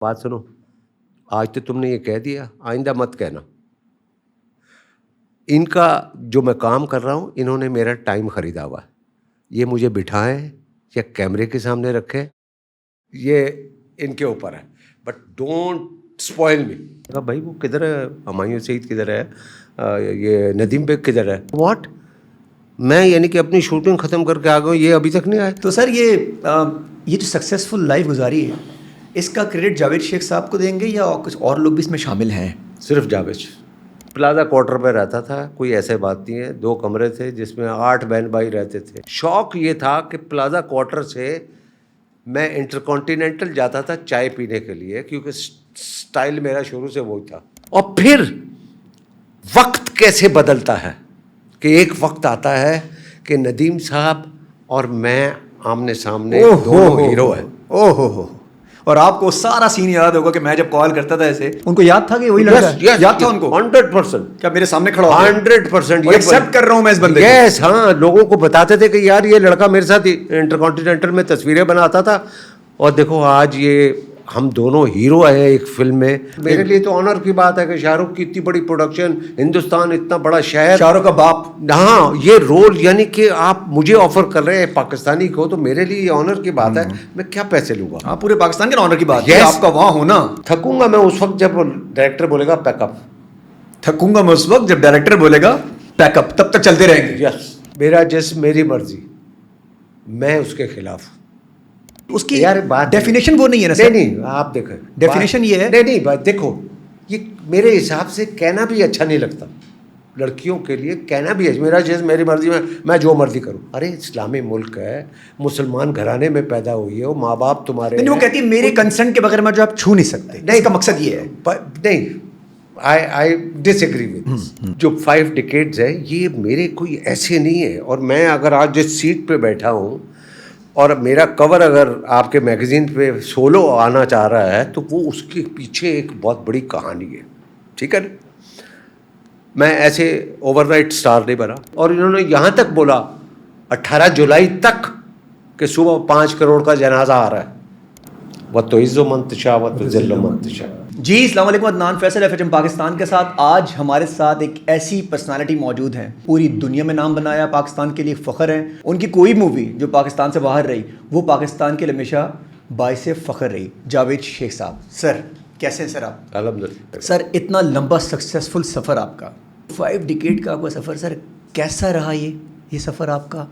बात सुनो, आज तो तुमने ये कह दिया, आइंदा मत कहना। इनका जो मैं काम कर रहा हूँ, इन्होंने मेरा टाइम खरीदा हुआ है। ये मुझे बिठाएँ या कैमरे के सामने रखें, ये इनके ऊपर है। बट डोंट स्पॉइल मी। कहा भाई वो किधर है, हुमायूं सईद किधर है, ये नदीम बेग किधर है? व्हाट? मैं यानी कि अपनी शूटिंग ख़त्म करके आ गया हूँ, ये अभी तक नहीं आए। तो सर ये जो सक्सेसफुल लाइफ गुजारी है, इसका क्रेडिट जावेद शेख साहब को देंगे या कुछ और लोग भी इसमें शामिल हैं? सिर्फ जावेद। प्लाजा क्वार्टर में रहता था, कोई ऐसे बात नहीं है। 2 कमरे थे जिसमें 8 बहन भाई रहते थे। शौक ये था कि प्लाजा क्वार्टर से मैं इंटरकॉन्टिनेंटल जाता था चाय पीने के लिए, क्योंकि स्टाइल मेरा शुरू से वही था। और फिर वक्त कैसे बदलता है कि एक वक्त आता है कि नदीम साहब और मैं आमने सामने दोनों हीरो हैं। ओहो हो। और आपको सारा सीन याद होगा कि मैं जब कॉल करता था ऐसे, उनको याद था कि वही लड़का है? याद था उनको 100%। क्या मेरे सामने खड़ा हो 100% ये एक्सेप्ट कर रहा हूं मैं इस बंदे को। यस, हाँ, लोगों को बताते थे कि यार ये लड़का मेरे साथ इंटरकॉन्टिनेंटल में तस्वीरें बनाता था, और देखो आज ये हम दोनों हीरो हैं एक फिल्म में। मेरे लिए तो ऑनर की बात है कि शाहरुख की इतनी बड़ी प्रोडक्शन, हिंदुस्तान इतना बड़ा शहर, शाहरुख का बाप, हाँ, ये रोल यानी कि आप मुझे ऑफर कर रहे हैं पाकिस्तानी को, तो मेरे लिए ये ऑनर की बात है। मैं क्या पैसे लूंगा? हाँ, पूरे पाकिस्तान के ऑनर की बात है Yes. आपका वहां होना। थकूंगा मैं उस वक्त जब डायरेक्टर बोलेगा पैकअप। थकूंगा मैं उस वक्त जब डायरेक्टर बोलेगा पैकअप, तब तक चलते रहेंगे। यस, मेरा जिस्म मेरी मर्जी, मैं उसके खिलाफ हूं। उसकी यार बात डेफिनेशन वो नहीं है ना सर? नहीं, आप देखो, डेफिनेशन ये है। नहीं बात देखो, ये मेरे हिसाब से कहना भी अच्छा नहीं लगता लड़कियों के लिए, कहना भी है मेरा जिस्म मेरी मर्जी में, मैं जो मर्जी करूं। अरे इस्लामी मुल्क है, मुसलमान घराने में पैदा हुई हो, माँ बाप तुम्हारे नहीं, वो कहती है मेरे कंसेंट के बगैर मैं जो आप छू नहीं सकते। नहीं, इसका मकसद ये है। नहीं, आई डिसएग्री विद। जो 5 डिकेड्स है, ये मेरे कोई ऐसे नहीं है। और मैं अगर आज जिस सीट पे बैठा हूँ और मेरा कवर अगर आपके मैगजीन पे सोलो आना चाह रहा है, तो वो उसके पीछे एक बहुत बड़ी कहानी है, ठीक है ना? मैं ऐसे ओवरनाइट स्टार नहीं बना। और इन्होंने यहाँ तक बोला 18 जुलाई तक कि सुबह 5 करोड़ का जनाजा आ रहा है। वह तो इज़्ज़ो मंतशा व तो ज़िल्लो मंतशा। जी, अस्सलाम वालेकुम। अदनान फैसल, एफएम पाकिस्तान के साथ। आज हमारे साथ एक ऐसी पर्सनालिटी मौजूद है, पूरी दुनिया में नाम बनाया, पाकिस्तान के लिए फ़ख्र है। उनकी कोई मूवी जो पाकिस्तान से बाहर रही, वो पाकिस्तान के लिए हमेशा बाइसे फ़ख्र रही। जावेद शेख साहब, सर कैसे हैं सर आप? अल्हम्दुलिल्लाह। सर, इतना लंबा सक्सेसफुल सफ़र आपका, 5 डिकेड का आपका सफ़र, सर कैसा रहा ये सफ़र आपका?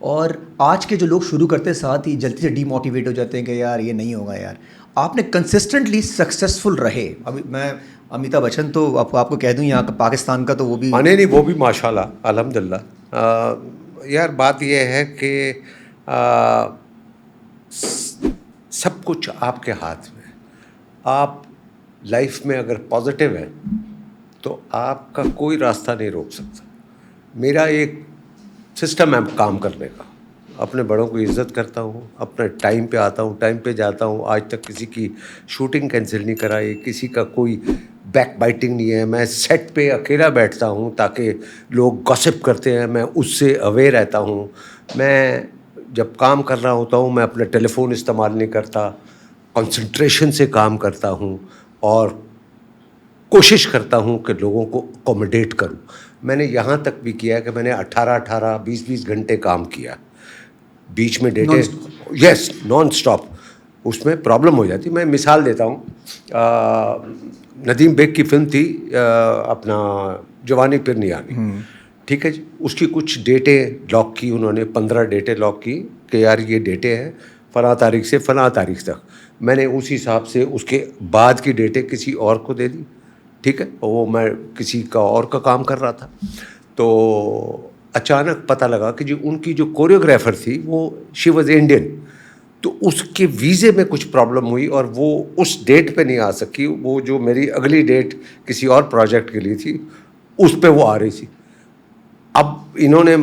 और आज के जो लोग शुरू करते साथ ही जल्दी से डीमोटिवेट हो जाते हैं कि यार ये नहीं होगा यार, आपने कंसिस्टेंटली सक्सेसफुल रहे। अभी मैं अमिताभ बच्चन तो आपको कह दूं यहाँ का, पाकिस्तान का तो वो भी नहीं, वो भी माशाल्लाह अल्हम्दुलिल्लाह। यार बात ये है कि सब कुछ आपके हाथ में। आप लाइफ में अगर पॉजिटिव हैं तो आपका कोई रास्ता नहीं रोक सकता। मेरा एक सिस्टम है काम करने का, अपने बड़ों की इज़्ज़त करता हूँ, अपने टाइम पे आता हूँ, टाइम पे जाता हूँ। आज तक किसी की शूटिंग कैंसिल नहीं कराई, किसी का कोई बैक बाइटिंग नहीं है। मैं सेट पे अकेला बैठता हूँ ताकि लोग गॉसिप करते हैं, मैं उससे अवेयर रहता हूँ। मैं जब काम कर रहा होता हूँ, मैं अपना टेलीफोन इस्तेमाल नहीं करता, कंसंट्रेशन से काम करता हूँ और कोशिश करता हूँ कि लोगों को अकोमोडेट करूँ। मैंने यहाँ तक भी किया कि मैंने 18-18, 20-20 घंटे काम किया, बीच में डेटे, यस, नॉन स्टॉप। उसमें प्रॉब्लम हो जाती। मैं मिसाल देता हूँ, नदीम बेग की फिल्म थी अपना जवानी फिर नहीं आनी, ठीक है जी। उसकी कुछ डेटे लॉक की उन्होंने, 15 डेटे लॉक की कि यार ये डेटे हैं फ़लाँ तारीख से फ़लाँ तारीख तक। मैंने उस हिसाब से उसके बाद की डेटे किसी और को दे दी, ठीक है। वो मैं किसी का और का काम कर रहा था, तो अचानक पता लगा कि जो उनकी जो कोरियोग्राफर थी वो शी वॉज इंडियन, तो उसके वीज़े में कुछ प्रॉब्लम हुई और वो उस डेट पे नहीं आ सकी। वो जो मेरी अगली डेट किसी और प्रोजेक्ट के लिए थी, उस पे वो आ रही थी। अब इन्होंने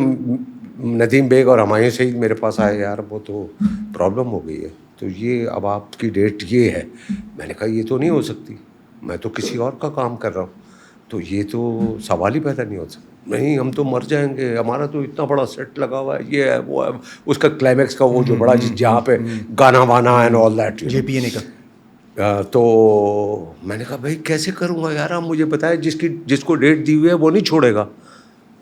नदीम बेग और हुमायूं सईद मेरे पास आए, यार वो तो प्रॉब्लम हो गई है, तो ये अब आपकी डेट ये है। मैंने कहा ये तो नहीं हो सकती, मैं तो किसी और का काम कर रहा हूँ, तो ये तो सवाल ही पैदा नहीं हो सकता। नहीं, हम तो मर जाएंगे, हमारा तो इतना बड़ा सेट लगा हुआ है, ये है वो है। उसका क्लाइमैक्स का वो जो बड़ा जहाँ पे गाना वाना एंड ऑल दैट, JPN का तो मैंने कहा भाई कैसे करूँगा यार, आप मुझे बताएं, जिसको डेट दी हुई है वो नहीं छोड़ेगा।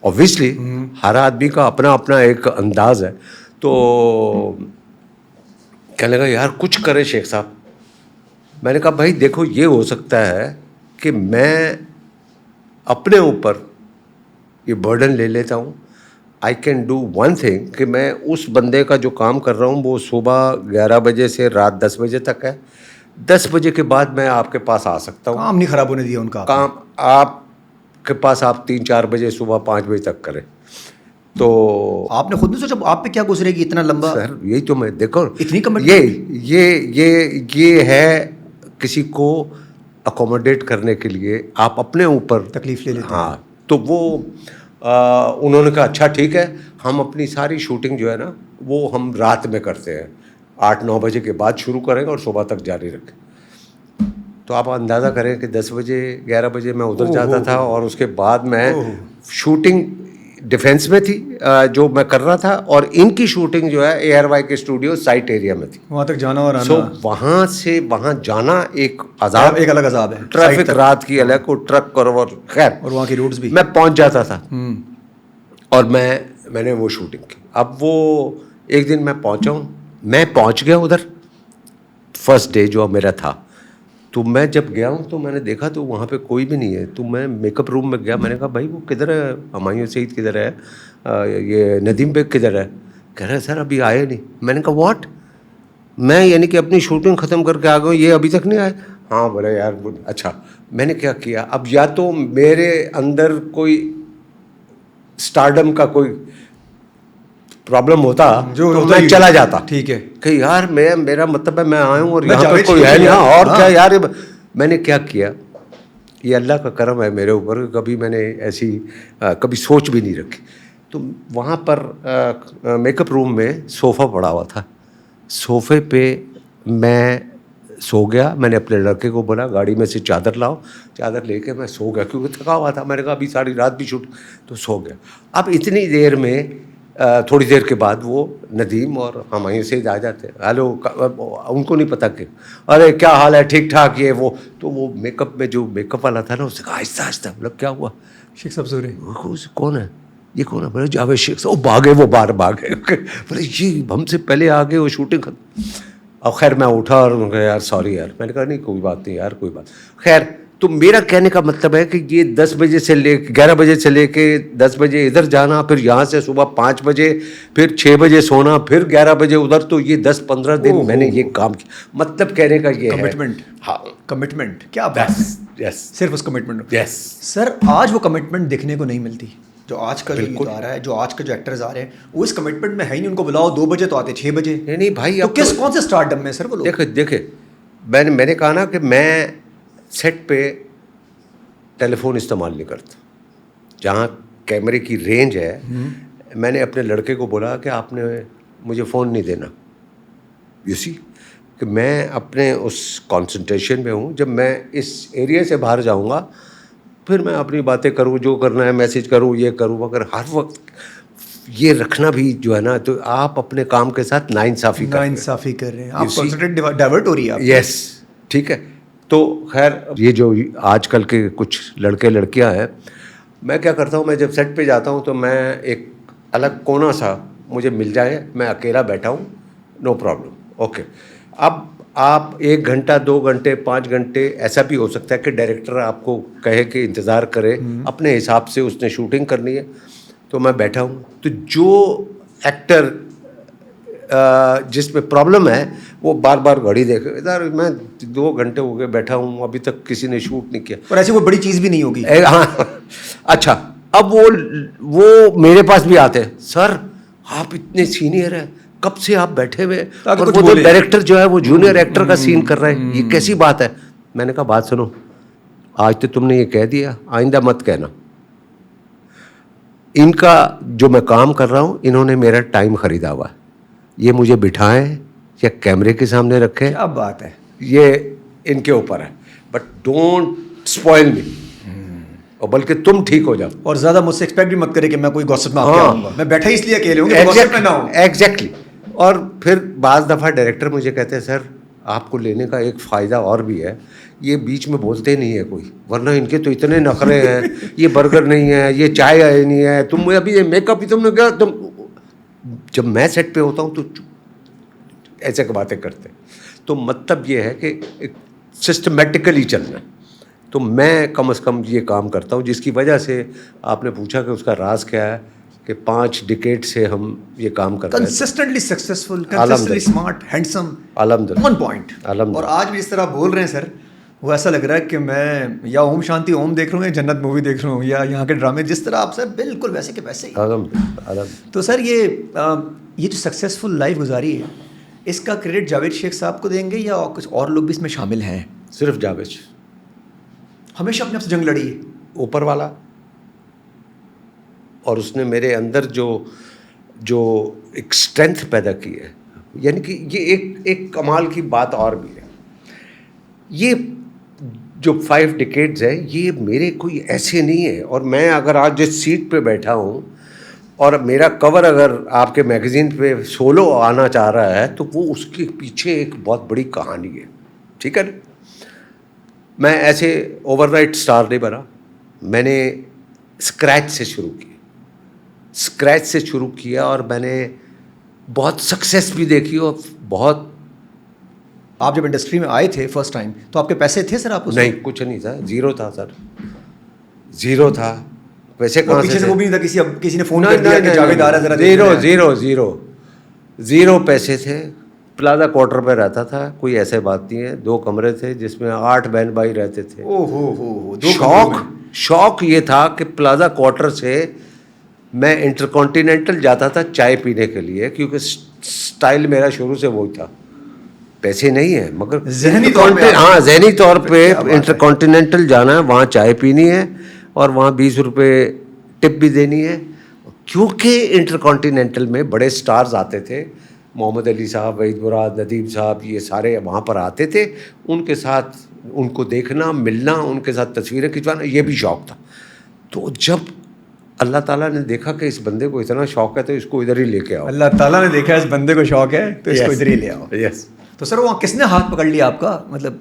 ऑब्वियसली हर आदमी का अपना अपना एक अंदाज है। तो कहने लगा यार कुछ करें शेख साहब। मैंने कहा भाई देखो ये हो सकता है कि मैं अपने ऊपर ये बर्डन ले लेता हूँ। I can do one thing कि मैं उस बंदे का जो काम कर रहा हूँ वो सुबह 11 बजे से रात 10 बजे तक है। 10 बजे के बाद मैं आपके पास आ सकता हूँ। काम नहीं खराब होने दिया उनका। काम आपके पास आप 3-4 बजे सुबह 5 बजे तक करें। तो आपने खुद नहीं सोचा आप पे क्या गुजरेगी इतना लंबा? सर यही तो मैं देखो, इतनी कमिटमेंट। ये है किसी को अकोमोडेट करने के लिए आप अपने ऊपर तकलीफ ले लेते हैं। हाँ, तो वो उन्होंने कहा अच्छा ठीक है, हम अपनी सारी शूटिंग जो है ना वो हम रात में करते हैं, 8-9 बजे के बाद शुरू करेंगे और सुबह तक जारी रखें। तो आप अंदाज़ा करें कि 10 बजे 11 बजे मैं उधर जाता था और उसके बाद मैं शूटिंग डिफेंस में थी जो मैं कर रहा था, और इनकी शूटिंग जो है ARY के स्टूडियो साइट एरिया में थी। वहाँ तक जाना और आना। सो वहाँ से वहाँ जाना एक अजाब, एक अलग अजाब है। ट्रैफिक रात की अलग को ट्रक करो और खैर, और वहाँ की रोड्स भी। मैं पहुँच जाता था और मैंने वो शूटिंग की। अब वो एक दिन मैं पहुँचा हूँ, मैं पहुँच गया उधर फर्स्ट डे जो मेरा था। तो मैं जब गया हूँ तो मैंने देखा तो वहाँ पे कोई भी नहीं है। तो मैं मेकअप रूम में गया, मैंने कहा भाई वो किधर है, हुमायूं सईद किधर है, ये नदीम बेग किधर है? कह रहे सर अभी आए नहीं। मैंने कहा व्हाट, मैं यानी कि अपनी शूटिंग ख़त्म करके आ गया हूँ, ये अभी तक नहीं आए? हाँ बोले यार अच्छा। मैंने क्या किया, अब या तो मेरे अंदर कोई स्टारडम का कोई प्रॉब्लम होता जो तो मैं चला जाता। ठीक है कि यार मेरा मतलब है मैं आया हूँ और मैं यहाँ पे कोई है नहीं। और क्या यार, मैंने क्या किया, ये अल्लाह का करम है मेरे ऊपर, कभी मैंने ऐसी कभी सोच भी नहीं रखी। तो वहाँ पर मेकअप रूम में सोफ़ा पड़ा हुआ था, सोफ़े पे मैं सो गया। मैंने अपने लड़के को बोला गाड़ी में से चादर लाओ, चादर लेके मैं सो गया क्योंकि थका हुआ था। मैंने कहा अभी सारी रात भी शूट, तो सो गया। अब इतनी देर में थोड़ी देर के बाद वो नदीम और हुमायूं सईद आ जाते हैं। हेलो, उनको नहीं पता कि अरे क्या हाल है, ठीक ठाक, ये वो। तो वो मेकअप में जो मेकअप वाला था ना, उससे कहा आहिस्ता आहिस्ता, मतलब क्या हुआ शेख साहब सोरे, कौन है ये, कौन है? बोले जावेद शेख साहब। वो भागे, वो बाहर भागे, बोले ये हमसे पहले आ गए, वो शूटिंग खत्म। अब खैर मैं उठा और उन्होंने कहा यार सॉरी यार। मैंने कहा नहीं कोई बात नहीं यार, कोई बात। खैर तो मेरा कहने का मतलब है कि ये 10 बजे से ले 11 बजे से लेके 10 बजे इधर जाना, फिर यहाँ से सुबह 5 बजे, फिर 6 बजे सोना, फिर 11 बजे उधर, तो ये 10-15 दिन मैंने ये काम किया। मतलब कहने का ये कमिटमेंट। हाँ, कमिटमेंट क्या बात है। यस, सिर्फ उस कमिटमेंट। यस सर आज वो कमिटमेंट देखने को नहीं मिलती जो आज का जो यूथ आ रहा है, जो आज के जो एक्टर्स आ रहे हैं, वो इस कमिटमेंट में है ही नहीं। उनको बुलाओ 2 बजे तो आते 6 बजे। नहीं भाई, तो किस कौन से स्टारडम में सर वो लोग? देखे मैंने कहा ना कि मैं सेट पे टेलीफोन इस्तेमाल नहीं करता। जहाँ कैमरे की रेंज है, मैंने अपने लड़के को बोला कि आपने मुझे फ़ोन नहीं देना। यू सी कि मैं अपने उस कंसंट्रेशन में हूँ। जब मैं इस एरिया से बाहर जाऊँगा फिर मैं अपनी बातें करूँ, जो करना है मैसेज करूँ, ये करूँ। मगर हर वक्त ये रखना भी जो है ना, तो आप अपने काम के साथ नाइंसाफ़ी कर रहे हैं। आप कंसंट्रेट डाइवर्ट हो रही है। यस, ठीक है। तो खैर ये जो आजकल के कुछ लड़के लड़कियां हैं, मैं क्या करता हूँ, मैं जब सेट पे जाता हूँ तो मैं एक अलग कोना सा मुझे मिल जाए, मैं अकेला बैठा हूँ, नो प्रॉब्लम, ओके। अब आप 1 घंटा 2 घंटे 5 घंटे ऐसा भी हो सकता है कि डायरेक्टर आपको कहे कि इंतज़ार करे, अपने हिसाब से उसने शूटिंग करनी है। तो मैं बैठा हूँ, तो जो एक्टर जिसमें प्रॉब्लम है वो बार बार घड़ी देखे, इधर मैं 2 घंटे हो गए बैठा हूँ, अभी तक किसी ने शूट नहीं किया। और ऐसी कोई बड़ी चीज़ भी नहीं होगी। हाँ अच्छा, अब वो मेरे पास भी आते हैं, सर आप इतने सीनियर हैं, कब से आप बैठे हुए, और वो जो डायरेक्टर जो है वो जूनियर एक्टर का सीन कर रहा है, ये कैसी बात है? मैंने कहा बात सुनो, आज तो तुमने ये कह दिया, आइंदा मत कहना। इनका जो मैं काम कर रहा हूँ, इन्होंने मेरा टाइम खरीदा हुआ है, ये मुझे बिठाएं या कैमरे के सामने रखें, क्या बात है, ये इनके ऊपर है। बट डोंट स्पॉइल मी, और बल्कि तुम ठीक हो जाओ। और ज़्यादा मुझसे एक्सपेक्ट भी मत करे कि मैं कोई गॉसिप में आऊंगा। मैं बैठा ही इसलिए अकेले हूँ कि गॉसिप में ना हूँ। एग्जैक्टली। और फिर बाज़ दफ़ा डायरेक्टर मुझे कहते हैं सर आपको लेने का एक फ़ायदा और भी है, ये बीच में बोलते नहीं है कोई, वरना इनके तो इतने नखरे हैं, ये बर्गर नहीं है, ये चाय नहीं है, तुम अभी ये मेकअप ही तुमने क्या तुम। जब मैं सेट पे होता हूँ तो ऐसे की बातें करते हैं। तो मतलब ये है कि एक सिस्टमेटिकली चलना। तो मैं कम से कम ये काम करता हूँ, जिसकी वजह से आपने पूछा कि उसका राज क्या है, कि 5 डिकेड से हम ये काम कर रहे हैं। Consistently successful, consistently smart, handsome, अल्हम्दुलिल्लाह, ऑन पॉइंट। और आज भी जिस तरह आप बोल रहे हैं सर, वो ऐसा लग रहा है कि मैं या ओम शांति ओम देख रहा हूँ या जन्नत मूवी देख रहा हूँ या यहाँ के ड्रामे, जिस तरह आप सर बिल्कुल वैसे के वैसे ही। अल्हम्दुलिल्लाह। तो सर ये जो सक्सेसफुल लाइफ गुजारी है, इसका क्रेडिट जावेद शेख साहब को देंगे या कुछ और लोग भी इसमें शामिल हैं? सिर्फ जावेद हमेशा अपने आप से जंग लड़ी है ऊपर वाला, और उसने मेरे अंदर जो एक स्ट्रेंथ पैदा की है। यानी कि ये एक कमाल की बात और भी है, ये जो 5 डिकेड्स है ये मेरे कोई ऐसे नहीं है। और मैं अगर आज जिस सीट पे बैठा हूँ और मेरा कवर अगर आपके मैगज़ीन पे सोलो आना चाह रहा है, तो वो उसके पीछे एक बहुत बड़ी कहानी है, ठीक है ना। मैं ऐसे ओवरनाइट स्टार नहीं बना, मैंने स्क्रैच से शुरू किया और मैंने बहुत सक्सेस भी देखी और बहुत। आप जब इंडस्ट्री में आए थे फर्स्ट टाइम तो आपके पैसे थे सर? आप नहीं, कुछ नहीं था, ज़ीरो था सर, ज़ीरो था। पैसे कहाँ पीछे से वो भी नहीं था, किसी ने फ़ोन नहीं, कर दिया कि जावेद आ रहा है, ज़रा ज़ीरो पैसे थे। प्लाजा क्वार्टर पे रहता था, कोई ऐसे बात नहीं है। 2 कमरे थे जिसमें 8 बहन भाई रहते थे। शौक ये था कि प्लाजा क्वार्टर से मैं इंटरकॉन्टिनेंटल जाता था चाय पीने के लिए, क्योंकि स्टाइल मेरा शुरू से वही था। पैसे नहीं है मगर ज़हनी तौर पे इंटरकॉन्टिनेंटल जाना है, वहाँ चाय पीनी है और वहाँ 20 रुपये टिप भी देनी है। क्योंकि इंटरकॉन्टिनेंटल में बड़े स्टार्स आते थे, मोहम्मद अली साहब, वहीद मुराद, नदीम साहब, ये सारे वहाँ पर आते थे। उनके साथ उनको देखना, मिलना, उनके साथ तस्वीरें खिंचवाना, ये भी शौक़ था। तो जब अल्लाह ताला ने देखा कि इस बंदे को इतना शौक़ है तो इसको इधर ही लेके आओ। अल्लाह ताला ने देखा इस बंदे को शौक़ है तो इसको इधर ही ले आओ। यस। तो सर वहाँ किसने हाथ पकड़ लिया आपका? मतलब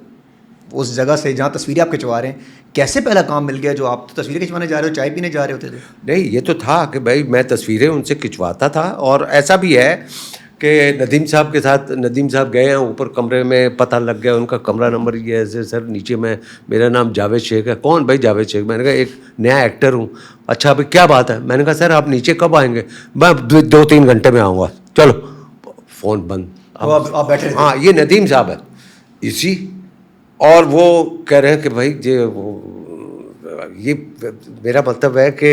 उस जगह से जहाँ तस्वीरें आप खिंचवा रहे हैं, कैसे पहला काम मिल गया? जो आप तो तस्वीरें खिंचवाने जा रहे हो, चाय पीने जा रहे होते थे? नहीं, ये तो था कि भाई मैं तस्वीरें उनसे खिंचवाता था। और ऐसा भी है कि नदीम साहब के साथ, नदीम साहब गए हैं ऊपर कमरे में, पता लग गया उनका कमरा नंबर ये है सर, नीचे में मेरा नाम जावेद शेख है। कौन भाई जावेद शेख? मैंने कहा एक नया एक्टर हूँ। अच्छा अभी क्या बात है? मैंने कहा सर आप नीचे कब आएंगे? मैं 2-3 घंटे में आऊँगा। चलो, फ़ोन बंद। आप बैठे थे? हाँ, ये नदीम साहब है इसी, और वो कह रहे हैं कि भाई ये मेरा मतलब है कि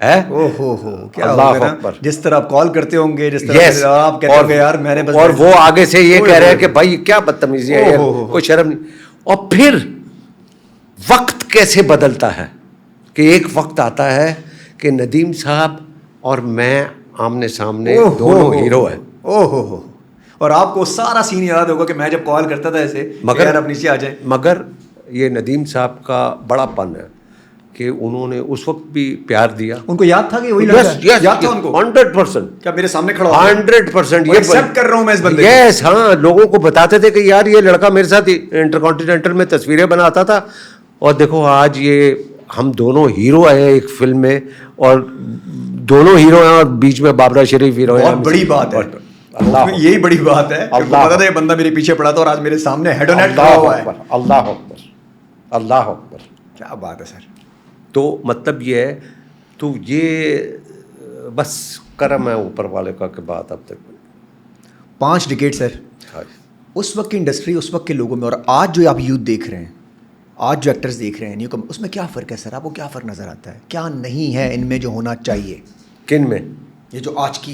है। ओहो क्या अल्लाह अकबर। जिस तरह आप कॉल करते होंगे, जिस तरह आप कहते होंगे यार मैंने बस, और वो आगे से ये कह रहे हैं कि भाई क्या बदतमीजी है यार, कोई शर्म नहीं। और फिर वक्त कैसे बदलता है कि एक वक्त आता है कि नदीम साहब और मैं आमने सामने दोनों हीरो हैं। ओहो, और आपको सारा सीन याद होगा कि मैं जब कॉल करता था ऐसे, मगर आप नीचे आ जाए। मगर ये नदीम साहब का बड़ापन है कि उन्होंने उस वक्त भी प्यार दिया। उनको याद था कि वही लड़का है? याद था उनको 100%। क्या मेरे सामने खड़ा 100% ये एक्सेप्ट कर रहा हूं मैं इस बंदे को। यस, हाँ, लोगों को बताते थे कि यार ये लड़का मेरे साथ इंटरकॉन्टिनेंटल में तस्वीरें बनाता था, और देखो आज ये हम दोनों हीरो हैं एक फिल्म में, और दोनों हीरो हैं और बीच में बाबरा शरीफ हीरो है। बहुत बड़ी बात है, यही बड़ी बात है। पता था ये बंदा मेरे पीछे पड़ा था और आज मेरे सामने हेड ऑन हेड खड़ा हुआ है। अल्लाह अकबर, अल्लाह अकबर, क्या बात है सर। तो मतलब ये है, तो ये बस करम है ऊपर वाले का कि बात अब तक 5 डिकेड सर। उस वक्त की इंडस्ट्री, उस वक्त के लोगों में और आज जो आप यूथ देख रहे हैं, आज जो एक्टर्स देख रहे हैं न्यू कम, उसमें क्या फ़र्क है सर? आपको क्या फ़र्क नज़र आता है? क्या नहीं है इनमें जो होना चाहिए? किन में? ये जो आज के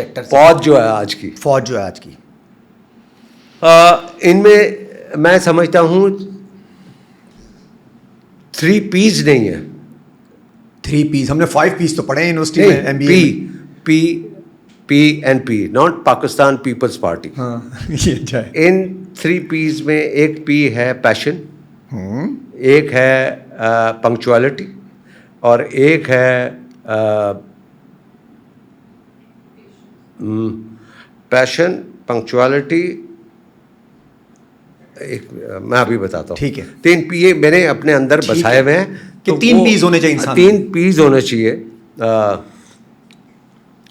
एक्टर्स, फौज जो है आज की, फौज जो है आज की, इनमें मैं समझता हूँ 3 P's नहीं है। 3 P's, हमने 5 P's तो पढ़े हैं यूनिवर्सिटी में, MBA PNP, not Pakistan Peoples Party. हाँ, ये अच्छा है। इन 3 P's में एक P है पैशन, एक है पंक्चुअलिटी, और एक है पैशन, पंक्चुअलिटी एक मैं अभी बताता हूँ। ठीक है। 3 पी ये मैंने अपने अंदर बसाए हुए हैं कि तो 3 वो- Ps होने चाहिए इंसान 3 पीस होने चाहिए।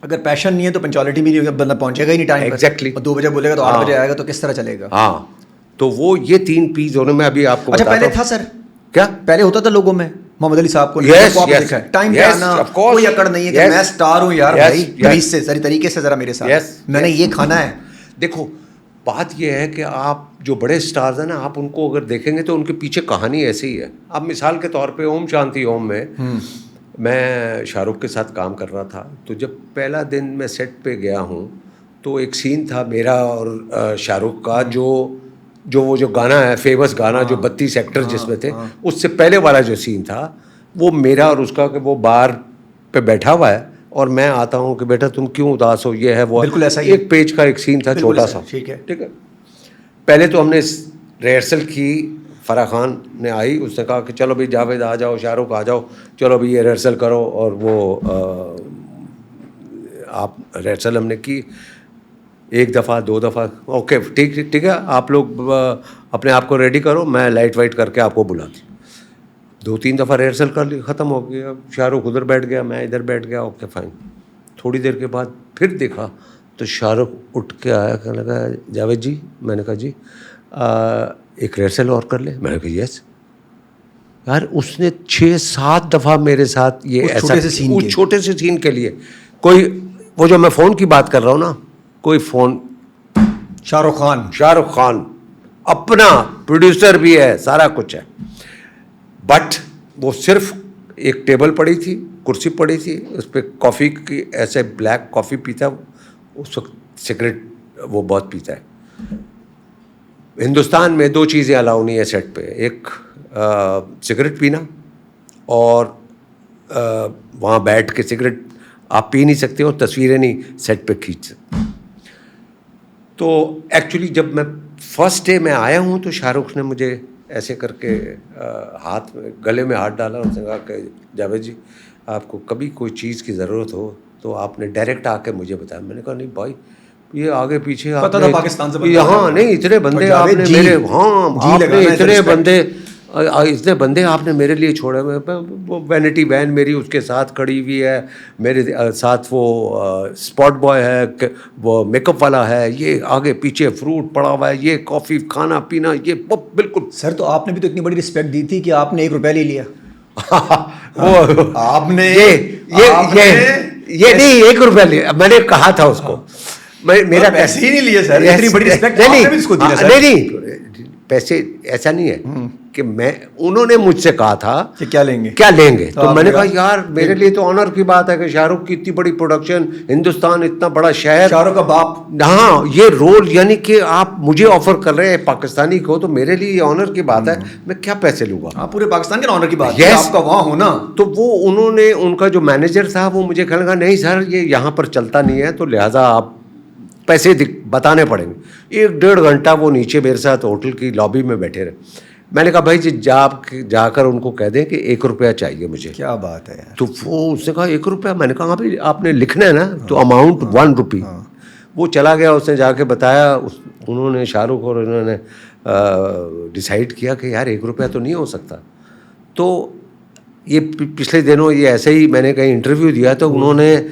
अगर पैशन नहीं है तो पंचुअलिटी भी नहीं होगी, बंदा पहुंचेगा ही नहीं टाइम पर। Exactly. और 2 बजे बोलेगा तो 8 हाँ। बजे आएगा तो किस तरह चलेगा? हाँ, तो वो ये 3 पीस होने में अभी आपको अच्छा, बताता पहले हूँ। था सर, क्या? पहले होता था लोगों में, मोहम्मद अली साहब को Yes, आपको yes, देखा है टाइम पे yes, आना, of course. कोई अकड़ नहीं है कि Yes. मैं स्टार हूँ यार Yes, भाई, yes. तमीज से सही तरीके से जरा मेरे साथ Yes, मैंने yes. ये खाना है। देखो, बात ये है कि आप जो बड़े स्टार्स हैं ना, आप उनको अगर देखेंगे तो उनके पीछे कहानी ऐसी ही है। अब मिसाल के तौर पे ओम शांति ओम में मैं शाहरुख के साथ काम कर रहा था, तो जब पहला दिन मैं सेट पे गया हूँ तो एक सीन था मेरा और शाहरुख का, वो जो गाना है फेमस गाना जो 32 एक्टर जिसमें थे, उससे पहले वाला जो सीन था वो मेरा और उसका कि वो बार पे बैठा हुआ है और मैं आता हूँ कि बेटा तुम क्यों उदास हो, ये है वो है। बिल्कुल ऐसा ही है। एक पेज का एक सीन था बिल्कुल छोटा ऐसा, सा। ठीक है। ठीक है, पहले तो हमने रिहर्सल की, फराह खान ने आई, उसने कहा कि चलो भाई जावेद आ जाओ, शाहरुख आ जाओ, चलो भाई ये रिहर्सल करो। और वो आप रिहर्सल हमने की 1 दफ़ा 2 दफ़ा, ओके ठीक ठीक है, आप लोग अपने आप को रेडी करो, मैं लाइट वाइट करके आपको बुलाती। 2-3 दफ़ा रिहर्सल कर ली, ख़त्म हो गया, शाहरुख उधर बैठ गया, मैं इधर बैठ गया, ओके फाइन। थोड़ी देर के बाद फिर देखा तो शाहरुख उठ के आया, कहने लगा जावेद जी, मैंने कहा जी एक रिहर्सल और कर ले, मैंने कहा यस। यार उसने 6-7 दफ़ा मेरे साथ ये उस ऐसा छोटे से सीन उस के। छोटे से सीन के लिए, कोई वो जो मैं फ़ोन की बात कर रहा हूँ ना, कोई फ़ोन, शाहरुख खान अपना प्रोड्यूसर भी है, सारा कुछ है, बट वो सिर्फ एक टेबल पड़ी थी, कुर्सी पड़ी थी, उस पर कॉफ़ी की ऐसे ब्लैक कॉफ़ी पीता, उस वक्त सिगरेट वो बहुत पीता है। हिंदुस्तान में 2 चीज़ें अलाउ नहीं है सेट पे, एक सिगरेट पीना और वहाँ बैठ के सिगरेट आप पी नहीं सकते और तस्वीरें नहीं सेट पे खींच सकते। तो एक्चुअली जब मैं फर्स्ट डे में आया हूँ तो शाहरुख ने मुझे ऐसे करके हाथ में गले में हाथ डाला, उसने कहा कि जावेद जी आपको कभी कोई चीज़ की ज़रूरत हो तो आपने डायरेक्ट आके मुझे बताया। मैंने कहा नहीं भाई, ये आगे पीछे पता था पाकिस्तान से बंदा यहाँ है। नहीं, इतने बंदे और जावेद आपने जी, मेरे, हाँ जी आपने लगाना है, इतने respect। बंदे इतने बंदे आपने मेरे लिए छोड़े हुए। वो वैनिटी वैन मेरी उसके साथ खड़ी हुई है, मेरे साथ वो स्पॉट बॉय है, वो मेकअप वाला है, ये आगे पीछे फ्रूट पड़ा हुआ है, ये कॉफ़ी खाना पीना, ये बिल्कुल। सर तो आपने भी तो इतनी बड़ी रिस्पेक्ट दी थी कि आपने 1 रुपया ले लिया। वो आपने ये नहीं 1 रुपया लिया, मैंने कहा था उसको, मेरा पैसे ही नहीं लिए सर, Yes, इतनी बड़ी रिस्पेक्ट नहीं, आपने भी इसको दी ना सर। नहीं पैसे ऐसा नहीं है कि उन्होंने मुझसे कहा था कि क्या लेंगे तो आपने मैंने कहा यार मेरे लिए तो ऑनर की बात है कि शाहरुख की इतनी बड़ी प्रोडक्शन, हिंदुस्तान इतना बड़ा शहर, शाहरुख का बाप, हाँ ये रोल, यानी कि आप मुझे ऑफर कर रहे हैं पाकिस्तानी को, तो मेरे लिए ये ऑनर की बात है, मैं क्या पैसे लूँगा। हाँ पूरे पाकिस्तान के ऑनर की बात Yes. है, आपका वहाँ होना। तो वो उन्होंने, उनका जो मैनेजर था वो मुझे कहने लगा नहीं सर ये यहाँ पर चलता नहीं है, तो लिहाजा आप पैसे बताने पड़ेंगे। 1-1.5 घंटा वो नीचे मेरे साथ होटल की लॉबी में बैठे रहे। मैंने कहा भाई जी जाकर उनको कह दें कि 1 रुपया चाहिए मुझे। क्या बात है यार। तो वो उसने कहा 1 रुपया, मैंने कहा भाई आपने लिखना है ना, तो अमाउंट 1 रुपी। वो चला गया, उसने जाके बताया, उन्होंने शाहरुख और उन्होंने डिसाइड किया कि यार 1 रुपया तो नहीं हो सकता। तो ये पिछले दिनों ये ऐसे ही मैंने कहीं इंटरव्यू दिया तो उन्होंने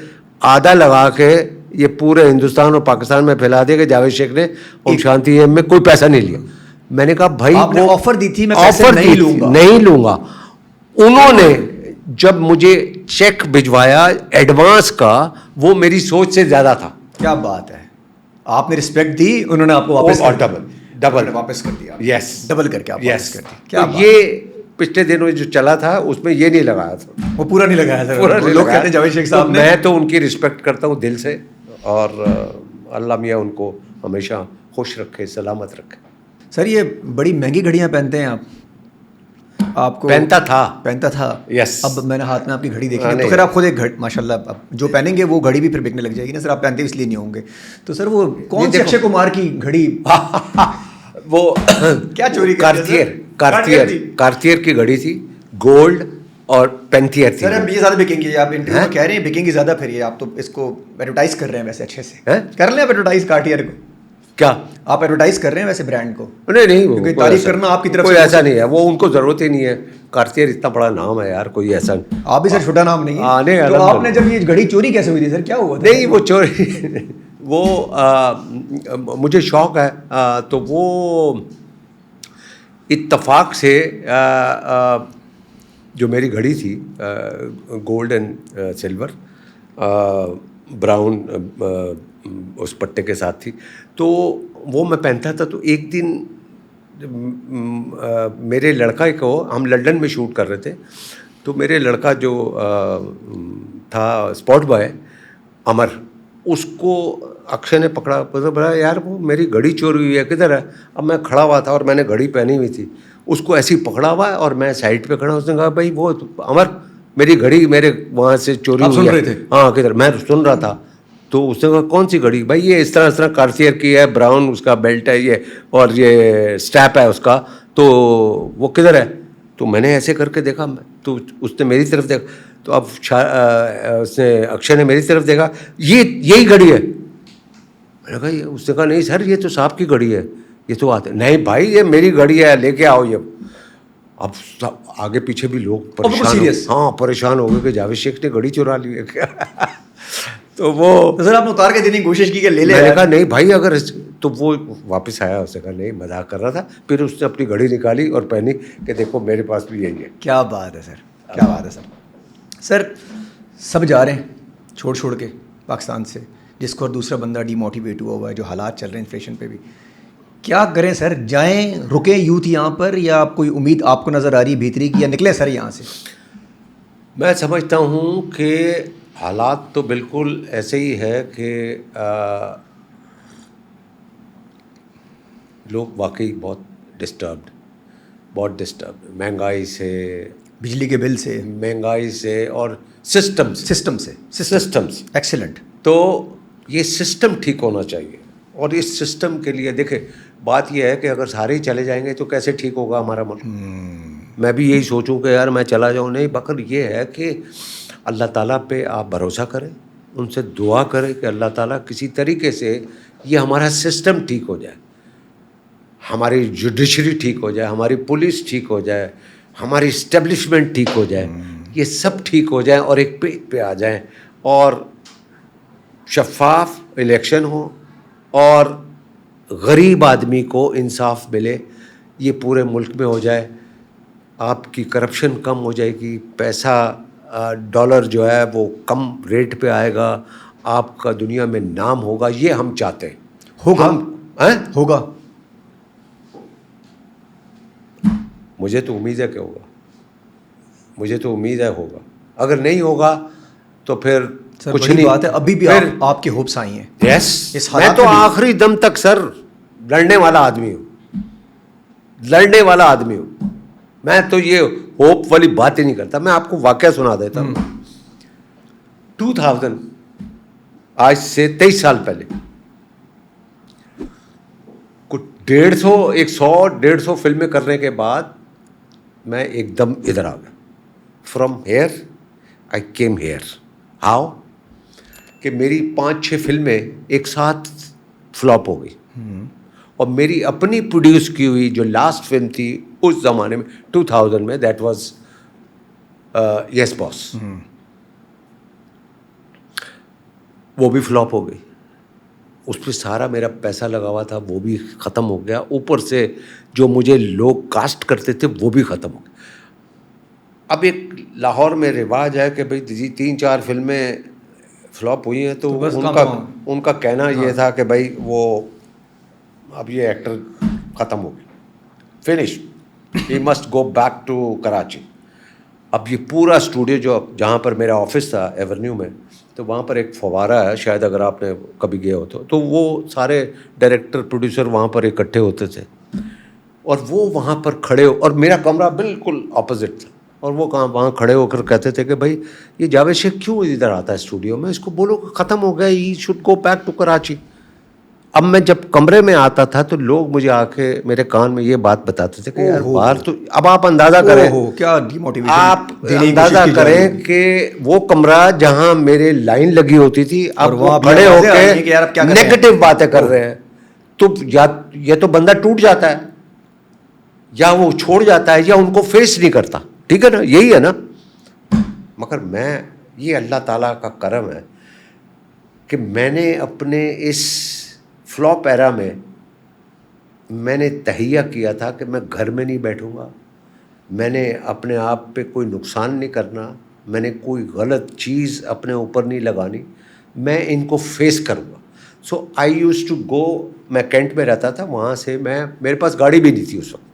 आधा लगा के ये पूरे हिंदुस्तान और पाकिस्तान में फैला दिया कि जावेद शेख ने ओम शांति एम में कोई पैसा नहीं लिया। मैंने कहा भाई आपने वो ऑफर दी थी, मैं पैसे नहीं लूंगा। उन्होंने जब मुझे चेक भिजवाया एडवांस का, वो मेरी सोच से ज्यादा था। क्या बात है, आपने रिस्पेक्ट दी, उन्होंने आपको वापस और डबल वापस कर दिया। यस, डबल करके आप वापस कर दी। क्या तो ये पिछले दिनों जो चला था उसमें ये नहीं लगाया था, वो पूरा नहीं लगाया था। पूरा नहीं लोग लगाया। कहते हैं जावेद शेख तो साहब ने, मैं तो उनकी रिस्पेक्ट करता हूँ दिल से, और अल्लाह मियाँ उनको हमेशा खुश रखे, सलामत रखे। सर ये बड़ी महंगी घड़ियां पहनते हैं आपको पहनता था। यस, अब मैंने हाथ में आपकी घड़ी देखी हाँ, है, तो फिर आप खुद एक घड़ी माशाल्लाह, अब जो पहनेंगे वो घड़ी भी फिर बिकने लग जाएगी ना सर, आप पहनते इसलिए नहीं होंगे। तो सर वो कौन सी अक्षय कुमार की घड़ी वो क्या चोरी कार्तियर की घड़ी थी, गोल्ड और पेंथियर थी। सर अब ये ज़्यादा बिकेंगी, आप इंटरव्यू में कह रहे हैं बिकेंगी ज़्यादा, फिर ये आप तो इसको एडवर्टाइज कर रहे हैं वैसे अच्छे से, कर लें आप एडवर्टाइज कार्टियर को। क्या? आप एडवर्टाइज कर रहे हैं वैसे ब्रांड को? नहीं वो क्योंकि कोई तारीफ ऐसा- करना आपकी तरफ कोई से ऐसा नहीं है, वो उनको ज़रूरत ही नहीं है। कार्तियर इतना बड़ा नाम है यार, कोई ऐसा आप भी सर छोटा नाम नहीं है। नहीं, तो अलहमदुलिल्लाह। आपने जब ये घड़ी चोरी कैसे हुई थी सर, क्या हुआ था? नहीं वो चोरी वो मुझे शौक है, तो वो इत्तफाक से जो मेरी घड़ी थी गोल्ड एंड सिल्वर ब्राउन उस पट्टे के साथ थी, तो वो मैं पहनता था। तो एक दिन मेरे लड़का को, हम लंदन में शूट कर रहे थे, तो मेरे लड़का जो था स्पॉट बॉय अमर, उसको अक्षय ने पकड़ा, बोला यार वो मेरी घड़ी चोरी हुई है, किधर है? अब मैं खड़ा हुआ था और मैंने घड़ी पहनी हुई थी, उसको ऐसे ही पकड़ा हुआ है और मैं साइड पे खड़ा। उसने कहा भाई वो अमर मेरी घड़ी मेरे वहाँ से चोरी हुई है। सुन रहे थे? हाँ, किधर? मैं सुन रहा था। तो उसने कहा कौन सी घड़ी? भाई ये इस तरह कार्टियर की है, ब्राउन उसका बेल्ट है ये, और ये स्ट्रैप है उसका, तो वो किधर है? तो मैंने ऐसे करके देखा, तो उसने मेरी तरफ देखा, तो अब उसने अक्षय ने मेरी तरफ देखा, यही घड़ी है। मैंने कहा ये, उसने कहा नहीं सर ये तो साहब की घड़ी है, ये तो आते नहीं भाई ये मेरी घड़ी है, लेके आओ ये। अब आगे पीछे भी लोग परेशान, हाँ परेशान हो गए कि जावेद शेख ने घड़ी चुरा ली है क्या। तो वो तो सर आपने उतार के देने की कोशिश की कि ले ले? मैंने कहा नहीं भाई अगर, तो वो वापस आया, उसने कहा नहीं मजाक कर रहा था। फिर उसने अपनी घड़ी निकाली और पहनी कि देखो मेरे पास भी यही है। क्या बात है सर, क्या बात है सर। सर सब जा रहे हैं छोड़ के पाकिस्तान से, जिसको और दूसरा बंदा डीमोटिवेट हुआ है, जो हालात चल रहे हैं इन्फ्लेशन पे भी, क्या करें सर? जाएं, रुकें यूथ यहाँ पर, या आप कोई उम्मीद आपको नज़र आ रही है भीतरी की, या निकले सर यहाँ से? मैं समझता हूँ कि हालात तो बिल्कुल ऐसे ही है कि लोग वाकई बहुत डिस्टर्ब्ड महंगाई से, बिजली के बिल से, महंगाई से और सिस्टम से। एक्सीलेंट। तो ये सिस्टम ठीक होना चाहिए, और इस सिस्टम के लिए देखिए बात यह है कि अगर सारे ही चले जाएंगे तो कैसे ठीक होगा हमारा मुल्क। मैं भी यही सोचूं कि यार मैं चला जाऊं, नहीं, बकर ये है कि अल्लाह ताला पे आप भरोसा करें, उनसे दुआ करें कि अल्लाह ताला किसी तरीके से ये हमारा सिस्टम ठीक हो जाए, हमारी जुडिशरी ठीक हो जाए, हमारी पुलिस ठीक हो जाए, हमारी इस्टेब्लिशमेंट ठीक हो जाए, ये सब ठीक हो जाए और एक पेज पे आ जाए, और शफाफ इलेक्शन हो और गरीब आदमी को इंसाफ मिले, ये पूरे मुल्क में हो जाए। आपकी करप्शन कम हो जाएगी, पैसा डॉलर जो है वो कम रेट पे आएगा, आपका दुनिया में नाम होगा, ये हम चाहते हैं। होगा? होगा, मुझे तो उम्मीद है कि होगा, मुझे तो उम्मीद है होगा। अगर नहीं होगा तो फिर सर कुछ बड़ी नहीं। बात है, अभी भी आपके होप्स आई हैं। यस, मैं तो आखिरी दम तक सर लड़ने वाला आदमी हूँ, मैं तो ये होप वाली बात ही नहीं करता। मैं आपको वाकया सुना देता हूँ। 2000, आज से 23 साल पहले, कुछ 100-150 फिल्में करने के बाद मैं एकदम इधर आ गया। From here I came here. How? कि मेरी 5-6 फिल्में एक साथ फ्लॉप हो गई, और मेरी अपनी प्रोड्यूस की हुई जो लास्ट फिल्म थी उस ज़माने में 2000 में, दैट वाज यस बॉस, वो भी फ्लॉप हो गई। उस पर सारा मेरा पैसा लगा हुआ था, वो भी ख़त्म हो गया। ऊपर से जो मुझे लोग कास्ट करते थे वो भी ख़त्म हो गया। अब एक लाहौर में रिवाज है कि भाई 3-4 फिल्में फ्लॉप हुई हैं तो उनका कहना ये था कि भाई वो अब ये एक्टर ख़त्म हो गया, finish, he must go back to Karachi. अब ये पूरा स्टूडियो जहाँ पर मेरा ऑफिस था एवेन्यू में, तो वहाँ पर एक फवारा है, शायद अगर आपने कभी गए हो तो वो सारे डायरेक्टर प्रोड्यूसर वहाँ पर इकट्ठे होते थे, और वो वहाँ पर खड़े हो, और मेरा कमरा बिल्कुल अपोजिट था, और वो वहाँ खड़े होकर कहते थे कि भाई ये जावेद शेख क्यों इधर आता है स्टूडियो में, इसको बोलो ख़त्म हो गया, he should go back to Karachi. अब मैं जब कमरे में आता था तो लोग मुझे आके मेरे कान में ये बात बताते थे कि यार बाहर तो, अब आप अंदाज़ा करें, क्या डिमोटिवेशन, आप अंदाज़ा करें कि वो कमरा जहां मेरे लाइन लगी होती थी, अब वो खड़े होकर नेगेटिव बातें कर रहे हैं। तो या तो बंदा टूट जाता है, या वो छोड़ जाता है, या उनको फेस नहीं करता, ठीक है ना, यही है ना। मगर ये अल्लाह ताला का करम है कि मैंने अपने इस फ्लॉप एरा में मैंने तहैया किया था कि मैं घर में नहीं बैठूंगा, मैंने अपने आप पे कोई नुकसान नहीं करना, मैंने कोई गलत चीज़ अपने ऊपर नहीं लगानी, मैं इनको फेस करूँगा। सो आई यूज़ टू गो, मैं कैंट में रहता था, वहाँ से मेरे पास गाड़ी भी नहीं थी उस वक्त,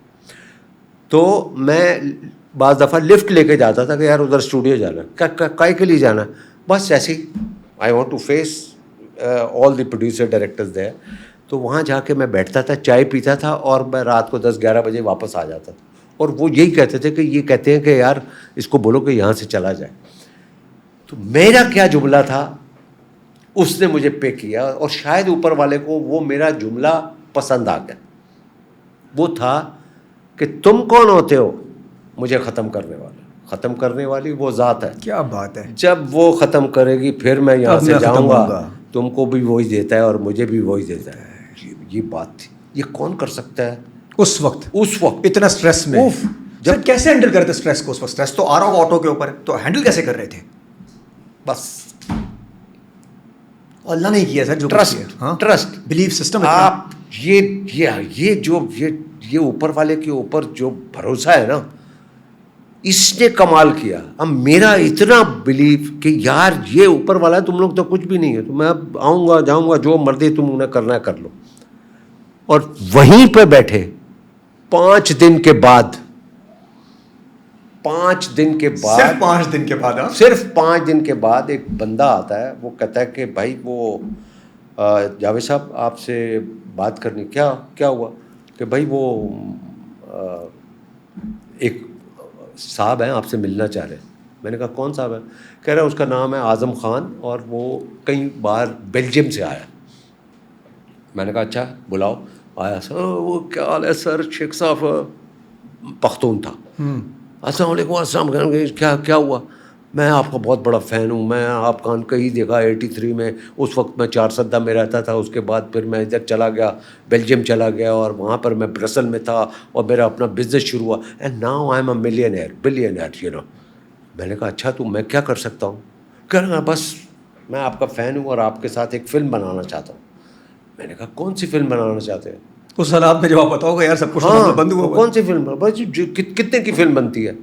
तो मैं बाज़ दफ़ा लिफ्ट लेके जाता था कि यार उधर स्टूडियो जाना है, काय के लिए जाना है, बस ऐसे ही I want to face all the producer directors there. तो वहाँ जाके मैं बैठता था, चाय पीता था, और मैं रात को 10-11 बजे वापस आ जाता था। और वो यही कहते थे कि ये कहते हैं कि यार इसको बोलो कि यहाँ से चला जाए। तो मेरा क्या जुमला था, उसने मुझे पे किया, और शायद ऊपर वाले को वो मेरा जुमला पसंद आ गया। वो था कि तुम कौन होते हो मुझे ख़त्म करने वाले, ख़त्म करने वाली वो ज़ात है। क्या बात है। जब वो ख़त्म करेगी फिर मैं यहाँ से जाऊँगा, तुमको भी वही देता है और मुझे भी वही देता है। ये बात थी। ये कौन कर सकता है उस वक्त इतना स्ट्रेस में? जब कैसे हैंडल करते स्ट्रेस को? उस वक्त स्ट्रेस तो आ रहा होगा ऑटो के ऊपर, तो हैंडल कैसे कर रहे थे? बस अल्लाह ने किया सर जो ट्रस्ट बिलीफ सिस्टम। आप ये ऊपर वाले के ऊपर जो भरोसा है ना, इसने कमाल किया। अब मेरा इतना बिलीव कि यार ये ऊपर वाला है, तुम लोग तो कुछ भी नहीं है, तो मैं आऊँगा जाऊँगा, जो मर्जी तुम उन्हें करना है कर लो। और वहीं पे बैठे 5 दिन के बाद सिर्फ 5 दिन के बाद, सिर्फ 5 दिन के बाद एक बंदा आता है, वो कहता है कि भाई वो जावेद साहब आपसे बात करनी। क्या हुआ? कि भाई वो एक साहब हैं आपसे मिलना चाह रहे हैं। मैंने कहा कौन साहब है? कह रहा है उसका नाम है आज़म ख़ान और वो कई बार बेल्जियम से आया। मैंने कहा अच्छा बुलाओ। आया, सर वो क्या हाल है सर? शेख साहब पख्तून था। अस्सलाम वालेकुम, क्या हुआ? मैं आपका बहुत बड़ा फ़ैन हूँ, मैं आपका कहीं देखा 83 में, उस वक्त मैं 4 सद्दा में रहता था, उसके बाद फिर मैं इधर चला गया, बेल्जियम चला गया, और वहाँ पर मैं ब्रसल में था और मेरा अपना बिज़नेस शुरू हुआ, and now I am a billionaire you know. मैंने कहा अच्छा तो मैं क्या कर सकता हूँ? कह रहा बस मैं आपका फ़ैन हूँ और आपके साथ एक फ़िल्म बनाना चाहता हूँ। मैंने कहा कौन सी फिल्म बनाना चाहते हैं? उस हालात में जवाब बताओगे यार, सब कुछ बंद हुआ। कौन सी फिल्म? बस कितने की फिल्म बनती है?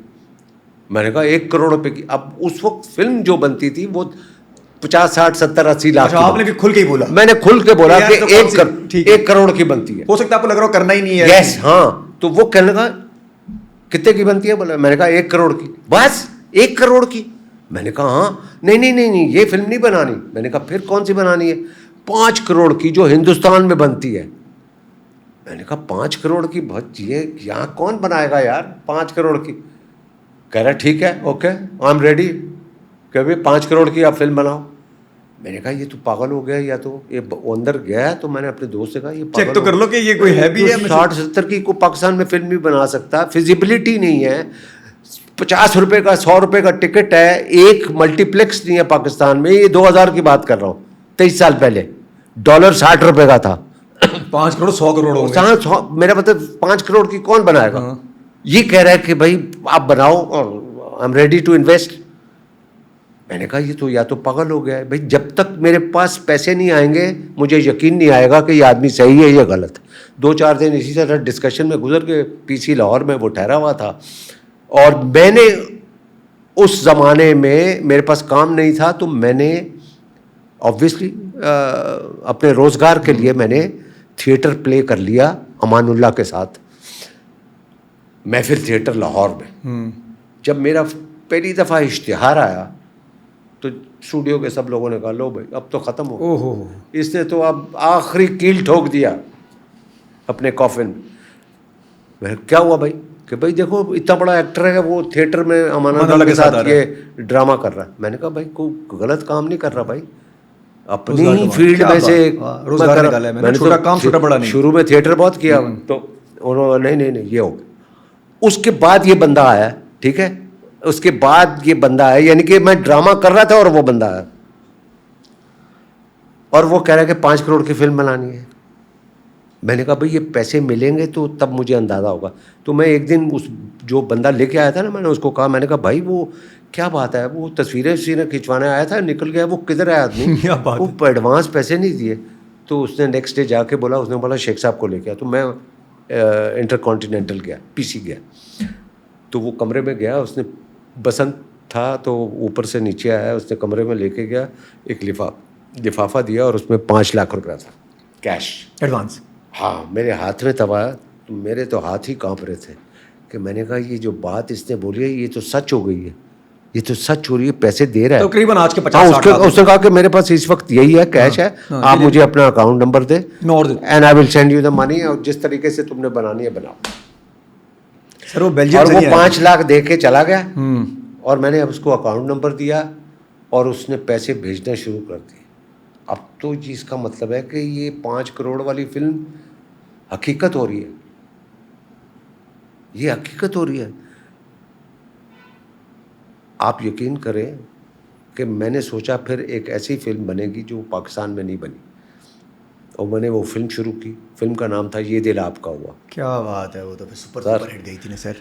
मैंने कहा 1 करोड़ रुपए की। अब उस वक्त फिल्म जो बनती थी वो 50, 60, 70, 80 लाख। अच्छा, आपने भी खुल के ही बोला? मैंने खुल के बोला कि 1 करोड़ की बनती है। हो सकता है आपको लग रहा हो करना ही नहीं है। यस, हाँ। तो वो कहने लगा कितने की बनती है? बोला, मैंने कहा 1 करोड़ की। बस 1 करोड़ की? मैंने कहा हाँ। नहीं, ये फिल्म नहीं बनानी। मैंने कहा फिर कौन सी बनानी है? 5 करोड़ की, जो हिंदुस्तान में बनती है। मैंने कहा 5 करोड़ की? ये यहाँ कौन बनाएगा यार 5 करोड़ की? कह रहा ठीक है, ओके, आई एम रेडी। कह भाई 5 करोड़ की आप फिल्म बनाओ। मैंने कहा ये तो पागल हो गया, या तो ये अंदर गया है। तो मैंने अपने दोस्त से कहा ये चेक तो कर लो कि ये कोई है भी है। 60-70 की को पाकिस्तान में फिल्म भी बना सकता है, फिजिबिलिटी नहीं है। 50 रुपये का 100 रुपये का टिकट है, एक मल्टीप्लेक्स नहीं है पाकिस्तान में। ये 2000 की बात कर रहा हूँ, 23 साल पहले। $60 का था। 5 करोड़ 100 करोड़ हो गए। मेरा मतलब 5 करोड़ की कौन बनाएगा? ये कह रहा है कि भाई आप बनाओ और I am ready to invest. मैंने कहा ये तो या तो पागल हो गया है भाई। जब तक मेरे पास पैसे नहीं आएंगे मुझे यकीन नहीं आएगा कि ये आदमी सही है या गलत। 2-4 दिन इसी तरह डिस्कशन में गुजर के पीसी लाहौर में वो ठहरा हुआ था। और मैंने उस ज़माने में मेरे पास काम नहीं था, तो मैंने ऑब्वियसली अपने रोज़गार के लिए मैंने थिएटर प्ले कर लिया अमानुल्लाह के साथ, महफिल थिएटर लाहौर में। जब मेरा पहली दफ़ा इश्तिहार आया तो स्टूडियो के सब लोगों ने कहा लो भाई अब तो ख़त्म हो गया, इसने तो अब आखिरी कील ठोक दिया अपने कॉफिन में। मैं क्या हुआ भाई? कि भाई देखो इतना बड़ा एक्टर है, वो थिएटर में अमानुल्लाह के साथ ये ड्रामा कर रहा है। मैंने कहा भाई कोई गलत काम नहीं कर रहा भाई, अपनी ही फील्ड में से रोजगार निकाला है मैंने। छोटा काम छोटा बड़ा नहीं। शुरू में थिएटर बहुत किया, तो उन्होंने नहीं ये हो गया। उसके बाद ये बंदा आया, ठीक है, उसके बाद ये बंदा आया, यानी कि मैं ड्रामा कर रहा था और वो बंदा आया और वो कह रहा है कि 5 करोड़ की फिल्म बनानी है। मैंने कहा भाई ये पैसे मिलेंगे तो तब मुझे अंदाज़ा होगा। तो मैं एक दिन उस जो बंदा लेके आया था ना, मैंने उसको कहा, मैंने कहा भाई वो क्या बात है, वो तस्वीरें खिंचवाने आया था, निकल गया, वो किधर है आदमी? क्या बात है? वो एडवांस पैसे नहीं दिए। तो उसने नेक्स्ट डे जाके बोला, उसने बोला शेख साहब को लेके आया। तो मैं इंटरकॉन्टिनेंटल गया, पीसी गया। तो वो कमरे में गया, उसने बसंत था तो ऊपर से नीचे आया, उसने कमरे में लेके गया, एक लिफाफा दिया और उसमें 5 लाख रुपया था कैश एडवांस। हाँ, मेरे हाथ में तब आया तो मेरे तो हाथ ही कांप रहे थे कि मैंने कहा ये जो बात इसने बोली है ये तो सच हो गई है, ये तो सच हो रही है, पैसे दे रहा है। तो करीबन आज के हाँ, 50-60 लाख उसने कहा कि मेरे पास इस वक्त यही है, कैश है, हाँ, आप मुझे अपना अकाउंट नंबर दे मैं और and I will send you the money, और जिस तरीके से तुमने बनानी है बनाओ। सर वो बेल्जियम और से वो नहीं आया। 5 लाख दे के चला गया और मैंने अब उसको अकाउंट नंबर दिया और उसने पैसे भेजना शुरू कर दिए। अब तो जी इसका मतलब है कि ये 5 करोड़ वाली फिल्म हकीकत हो रही है, ये हकीकत हो रही है। आप यकीन करें कि मैंने सोचा फिर एक ऐसी फिल्म बनेगी जो पाकिस्तान में नहीं बनी, और मैंने वो फिल्म शुरू की। फिल्म का नाम था ये दिल आपका हुआ। क्या बात है, वो तो फिर सुपर हिट गई थी ना सर।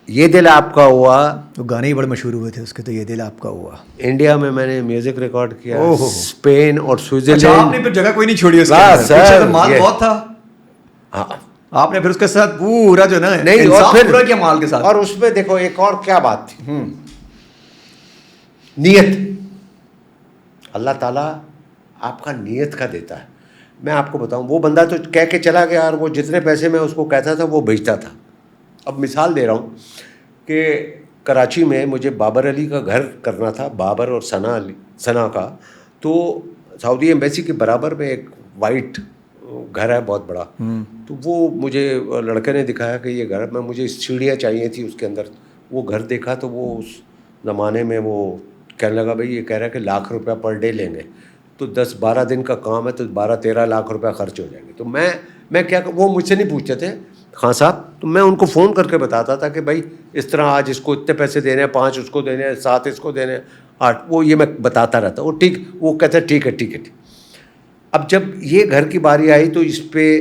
ये दिल आपका हुआ, तो गाने ही बड़े मशहूर हुए थे उसके, तो ये दिल आपका हुआ। इंडिया में मैंने म्यूजिक रिकॉर्ड किया, ओहो। स्पेन और अच्छा, स्विट्जरलैंड। आपने फिर जगह कोई नहीं छोड़ी उसके वाह, अंदर? सर, पीछे तो माल ये- बहुत था। हाँ, आपने फिर उसके साथ पूरा जो ना नहीं, और इंसाफ फिर पूरा किया माल के साथ। और उसमें देखो एक और क्या बात थी, नियत। अल्लाह ताला आपका नियत का देता है। मैं आपको बताऊं, वो बंदा तो कह के चला गया और वो जितने पैसे मैं उसको कहता था वो भेजता था। अब मिसाल दे रहा हूं कि कराची में मुझे बाबर अली का घर करना था, बाबर और सना का। तो सऊदी एम्बेसी के बराबर में एक वाइट घर है बहुत बड़ा। तो वो मुझे लड़के ने दिखाया कि ये घर में, मुझे सीढ़ियाँ चाहिए थी उसके अंदर। वो घर देखा तो वो उस ज़माने में वो कहने लगा भाई ये कह रहा है कि लाख रुपया पर डे लेंगे, तो 10-12 दिन का काम है तो 12-13 लाख रुपया खर्च हो जाएंगे। तो मैं क्या, वो मुझसे नहीं पूछते थे खान साहब, तो मैं उनको फ़ोन करके बताता था कि भाई इस तरह आज इसको इतने पैसे देने हैं, 5 उसको देने हैं, 7 इसको देने हैं, 8, वो ये मैं बताता रहता। वो ठीक, वो कहते ठीक है ठीक है ठीक। अब जब ये घर की बारी आई तो इस पे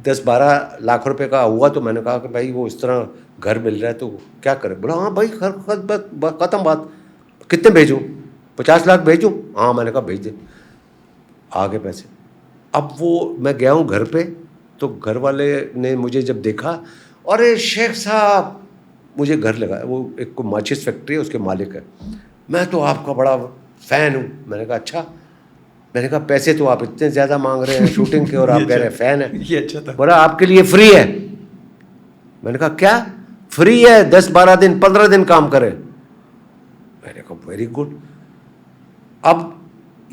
10-12 लाख रुपए का हुआ, तो मैंने कहा कि भाई वो इस तरह घर मिल रहा है तो क्या करें? बोला हाँ भाई ख़त्म बात, कितने भेजूँ? 50 लाख भेजूँ? हाँ, मैंने कहा भेज दे, आगे पैसे। अब वो मैं गया हूँ घर पे, तो घर वाले ने मुझे जब देखा, अरे शेख साहब, मुझे घर लगा, वो एक को माचिस फैक्ट्री है उसके मालिक है, मैं तो आपका बड़ा फ़ैन हूँ। मैंने कहा अच्छा। मैंने कहा पैसे तो आप इतने ज़्यादा मांग रहे हैं शूटिंग के और आप कह रहे हैं फ़ैन है। ये अच्छा था। बोला आपके लिए फ्री है। मैंने कहा क्या फ्री है? 10-12 दिन 15 दिन काम करें। मैंने कहा वेरी गुड। अब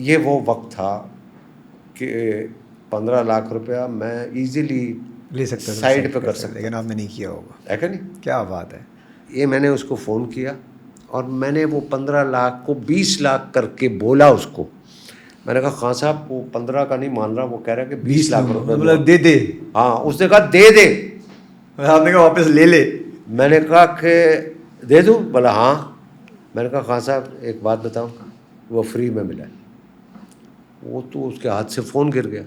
ये वो वक्त था कि 15 लाख रुपया मैं इजीली ले सकते थे, साइड पे कर सकता, लेकिन आपने नहीं किया होगा। है कि नहीं? क्या बात है। ये मैंने उसको फ़ोन किया और मैंने वो 15 लाख को 20 लाख करके बोला उसको। मैंने कहा खान साहब वो 15 का नहीं मान रहा, वो कह रहा है कि 20 लाख रुपए बोला दे दे। हाँ, उसने कहा दे दे। आपने कहा वापस ले ले। मैंने कहा कि दे दूँ? बोला हाँ। मैंने कहा खान साहब एक बात बताओ, वो फ्री में मिला है। वो तो उसके हाथ से फ़ोन गिर गया।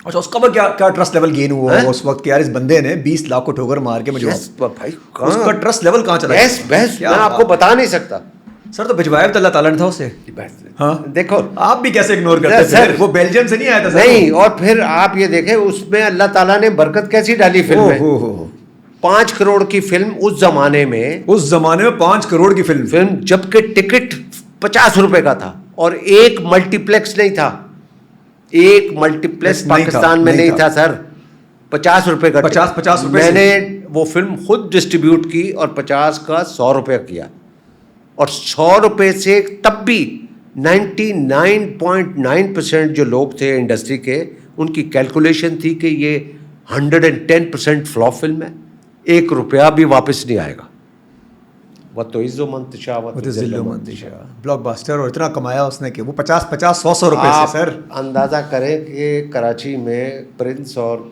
अच्छा, उसका पर क्या क्या ट्रस्ट लेवल गेन हुआ उस वक्त कि यार इस बंदे ने 20 लाख को ठोकर मार के मुझे यस भाई, उसका ट्रस्ट लेवल कहाँ चला? बस बस मैं आपको बता नहीं सकता सर। तो भिजवाया तो अल्लाह ताला ने था उसे। हाँ, देखो आप भी कैसे इग्नोर करते सर, वो बेल्जियम से नहीं आया था सर? नहीं, और फिर आप ये देखें उसमें अल्लाह ताला ने बरकत कैसी डाली फिल्म में। 5 करोड़ की फिल्म उस जमाने में, 5 करोड़ की फिल्म, जबकि टिकट 50 रुपए का था और एक मल्टीप्लेक्स नहीं था। एक मल्टीप्लेक्स पाकिस्तान में नहीं था सर। 50 रुपए का 50 रुपए मैंने वो फिल्म खुद डिस्ट्रीब्यूट की और 50 का 100 रुपया किया। और 100 रुपये से तब भी 99.9% जो लोग थे इंडस्ट्री के, उनकी कैलकुलेशन थी कि ये 110% फ्लॉप फिल्म है, 1 रुपया भी वापस नहीं आएगा। ब्लॉकबस्टर, और इतना कमाया उसने कि वो 50-50 100 रुपए से सर। अंदाज़ा करें कि कराची में प्रिंस और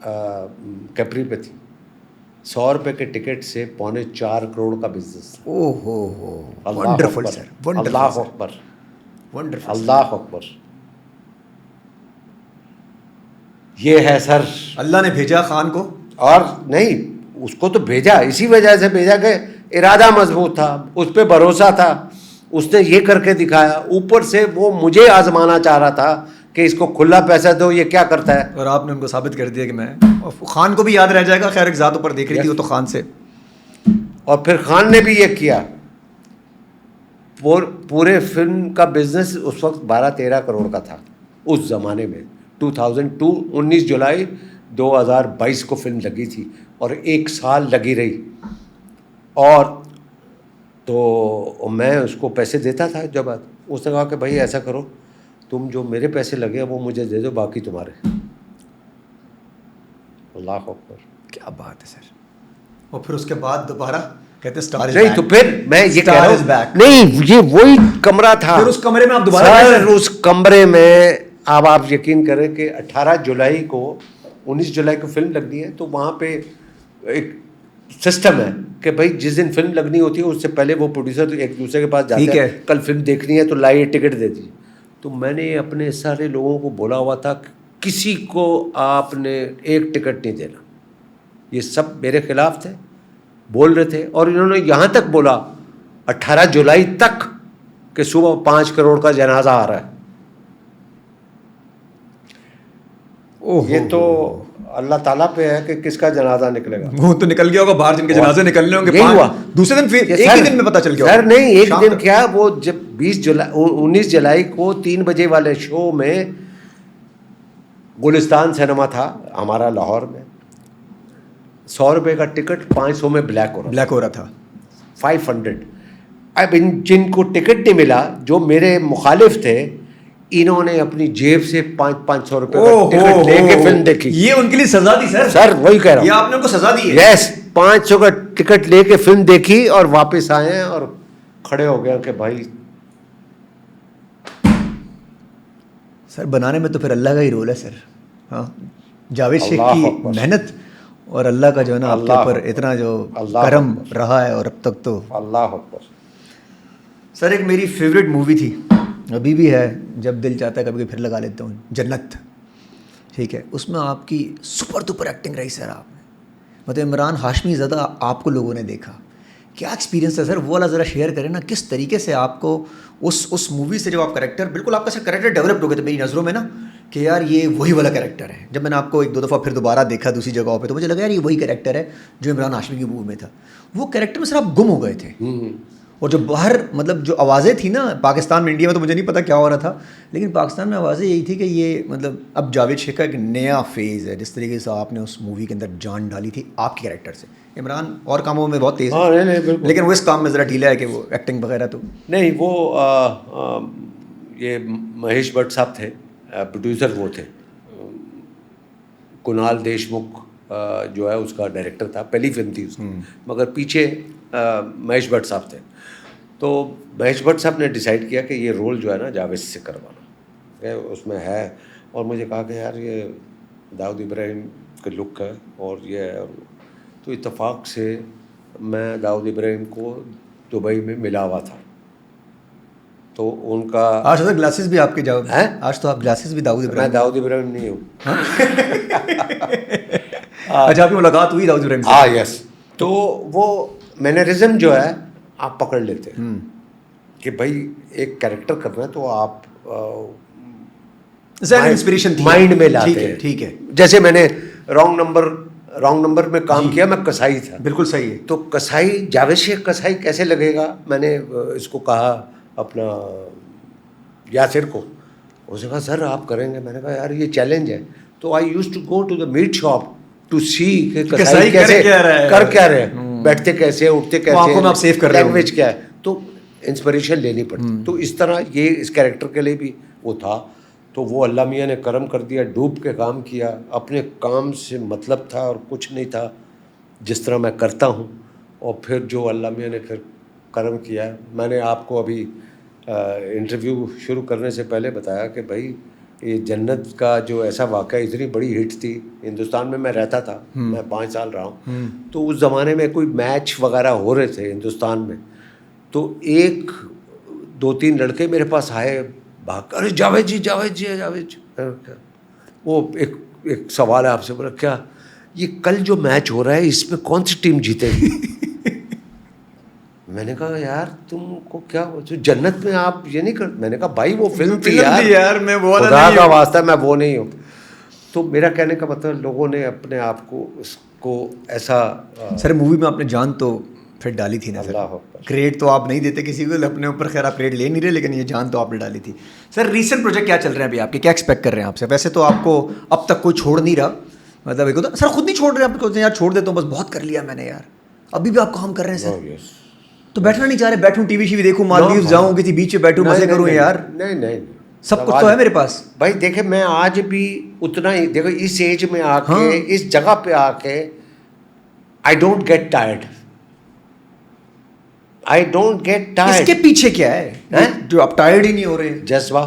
कैपरी पे थी, 100 रुपये के टिकट से 3.25 करोड़ का बिजनेस। ओहो, वंडरफुल सर, अल्लाह अकबर, वंडरफुल, अल्लाह अकबर। ये है सर। अल्लाह ने भेजा खान को। और नहीं, उसको तो भेजा, इसी वजह से भेजा कि इरादा मजबूत था, उस पर भरोसा था, उसने ये करके दिखाया। ऊपर से वो मुझे आजमाना चाह रहा था कि इसको खुला पैसा दो, ये क्या करता है। और आपने उनको साबित कर दिया कि मैं, और खान को भी याद रह जाएगा। खैर एक ज़ात ऊपर देख रही थी वो तो खान से। और फिर खान ने भी ये किया। पूरे फिल्म का बिजनेस उस वक्त 12-13 करोड़ का था उस ज़माने में। 2002 19 जुलाई 2022 को फिल्म लगी थी और 1 साल लगी रही। और तो मैं उसको पैसे देता था जब उसने कहा कि भाई ऐसा करो, तुम जो मेरे पैसे लगे वो मुझे दे दो, बाकी तुम्हारे। अल्लाह अकबर। क्या बात है सर। और फिर उसके बाद दोबारा कहते स्टार इज नहीं बैक। तो फिर मैं ये कह रहा Star is हूँ, back। नहीं ये वही कमरा था। फिर उस कमरे में आप दोबारा गए सर उस कमरे में अब आप यकीन करें कि 18 जुलाई को 19 जुलाई को फिल्म लगनी है, तो वहाँ पे एक सिस्टम है कि भाई जिस दिन फिल्म लगनी होती है उससे पहले वो प्रोड्यूसर एक दूसरे के पास जाते हैं, कल फिल्म देखनी है तो लाइए टिकट दे दीजिए। तो मैंने अपने सारे लोगों को बोला हुआ था कि किसी को आपने एक टिकट नहीं देना। ये सब मेरे खिलाफ थे, बोल रहे थे, और इन्होंने यहाँ तक बोला 18 जुलाई तक कि सुबह 5 करोड़ का जनाजा आ रहा है। ये तो अल्लाह ताला पे है कि किसका जनाजा निकलेगा। वो तो निकल गया होगा बाहर, जिनके जनाजे निकलने होंगे। यही हुआ। दूसरे दिन फिर एक ही दिन में पता चल गया सर नहीं, एक दिन तक। क्या, वो जब 19 जुलाई को 3 बजे वाले शो में गुलिस्तान सिनेमा था हमारा लाहौर में, 100 रुपये का टिकट 500 में ब्लैक हो रहा था 500। अब जिनको टिकट नहीं मिला, जो मेरे मुखालिफ थे, इन्होंने अपनी जेब से 500 रुपये का टिकट लेके फिल्म देखी। ये उनके लिए सजा थी सर। सर वही कह रहा हूँ, ये आपने उनको सजा दी है। यस, 500 का टिकट लेके फिल्म देखी और वापस आए हैं और खड़े हो गए कि भाई। सर बनाने में तो फिर अल्लाह का ही रोल है सर। हाँ, जावेद शेख की मेहनत और अल्लाह का जो है ना आपके ऊपर इतना जो करम रहा है, और अब तक तो अल्लाह अकबर। सर एक मेरी फेवरेट मूवी थी, अभी भी है, जब दिल चाहता है कभी फिर लगा लेता हूँ, जन्नत। ठीक है, उसमें आपकी सुपर डुपर एक्टिंग रही सर आपने। मतलब इमरान हाशमी ज़्यादा आपको लोगों ने देखा, क्या एक्सपीरियंस है सर वो वाला ज़रा शेयर करें ना। किस तरीके से आपको उस मूवी से जब आप करेक्टर, बिल्कुल आपका सर करेक्टर डेवलप हो गया था मेरी नज़रों में ना, कि यार ये वही वाला कैरेक्टर है। जब मैंने आपको 1-2 दफ़ा फिर दोबारा देखा दूसरी जगहों पे, तो मुझे लगा यार ये वही कैरेक्टर है जो इमरान हाशमी की मूवी में था। वो कैरेक्टर में सर आप गुम हो गए थे। और जो बाहर मतलब जो आवाज़ें थी ना पाकिस्तान में, इंडिया में तो मुझे नहीं पता क्या हो रहा था, लेकिन पाकिस्तान में आवाज़ें यही थी कि ये मतलब अब जावेद शेख का एक नया फेज़ है। जिस तरीके से आपने उस मूवी के अंदर जान डाली थी आपके कैरेक्टर से। इमरान और कामों में बहुत तेज़ है, नहीं, लेकिन वो इस काम में ज़रा ढीला है कि वो एक्टिंग वगैरह तो नहीं। वो ये महेश भट्ट साहब थे, प्रोड्यूसर वो थे। कुणाल देशमुख जो है उसका डायरेक्टर था, पहली फिल्म थी उसकी, मगर पीछे महेश भट्ट साहब थे। तो महेश भट्ट साहब ने डिसाइड किया कि ये रोल जो है ना जावेद से करवाना, उसमें है। और मुझे कहा कि यार ये दाऊद इब्राहिम का लुक है और ये है। तो इत्तेफाक से मैं दाऊद इब्राहिम को दुबई में मिला हुआ था, तो उनका आज तो ग्लासेस भी आपके जाओ हैं। आज तो आप ग्लासेस भी दाऊद इब्राहिम। मैं दाऊद इब्राहिम नहीं हूँ। अच्छा, आपकी मुलाकात हुई दाऊद इब्राहिम से? हाँ, यस। तो वो मैनरिज्म जो है आप पकड़ लेते हैं कि भाई एक कैरेक्टर करना है तो आप इंस्पिरेशन थी माइंड में लाते हैं। ठीक है। जैसे मैंने रॉन्ग नंबर में काम किया, मैं कसाई था। बिल्कुल सही है। तो कसाई, जावेद शेख कसाई कैसे लगेगा, मैंने इसको कहा अपना यासिर को। उसने कहा सर आप करेंगे। मैंने कहा यार ये चैलेंज है। तो I used to go to the meat shop to see कसाई कैसे कर क्या रहे हैं, बैठते कैसे, उठते कैसे, लैंग्वेज क्या है, तो इंस्पिरेशन लेनी पड़ती। तो इस तरह ये इस कैरेक्टर के लिए भी वो था। तो वो अल्लाह मियाँ ने करम कर दिया, डूब के काम किया, अपने काम से मतलब था और कुछ नहीं था, जिस तरह मैं करता हूँ। और फिर जो अल्लाह मियाँ ने फिर करम किया, मैंने आपको अभी इंटरव्यू शुरू करने से पहले बताया कि भाई ये जन्नत का जो ऐसा वाक़या इतनी बड़ी हिट थी हिंदुस्तान में। मैं रहता था, मैं 5 साल रहा हूँ। तो उस ज़माने में कोई मैच वगैरह हो रहे थे हिंदुस्तान में, तो 1-2-3 लड़के मेरे पास आए भाग, अरे जावेद जी। वो एक एक सवाल है आपसे, बोला क्या ये कल जो मैच हो रहा है इसमें कौन सी टीम जीतेगी? मैंने कहा यार तुमको क्या जो जन्नत में आप ये नहीं कर, मैंने कहा भाई वो फिल्म थी यार, मैं वो वाला खुदा नहीं का हूँ। वास्ता मैं वो नहीं हूँ। तो मेरा कहने का मतलब लोगों ने अपने आप को उसको ऐसा सर मूवी में आपने जान तो फिर डाली थी ना अल्लाह सर, अकबर। क्रेडिट तो आप नहीं देते किसी को अपने ऊपर, खैर आप क्रेडिट ले नहीं रहे, लेकिन ये जान तो आपने डाली थी। सर रीसेंट प्रोजेक्ट क्या चल रहे हैं अभी आपके, क्या एक्सपेक्ट कर रहे हैं आपसे? वैसे तो आपको अब तक कोई छोड़ नहीं रहा, मतलब एक होता सर खुद नहीं छोड़ रहे, आप कहते हैं यार छोड़ देता हूँ बस बहुत कर लिया मैंने यार, अभी भी आप काम कर रहे हैं सर। Oh, yes. तो बैठना नहीं चाह रहे, बैठूं टीवी शीवी देखूं, मालदीव भाई। जाऊं, किसी बीच पे बैठूं, नहीं, मजे नहीं, करूं नहीं, यार, नहीं नहीं सब कुछ तो है मेरे पास। भाई देखे मैं आज भी उतना ही, देखो इस एज में आके हाँ। इस जगह पे आके I don't get tired, I don't get इसके टायर्ड। पीछे क्या है हैं? जो आप टायर्ड ही नहीं हो रहे? जज्बा,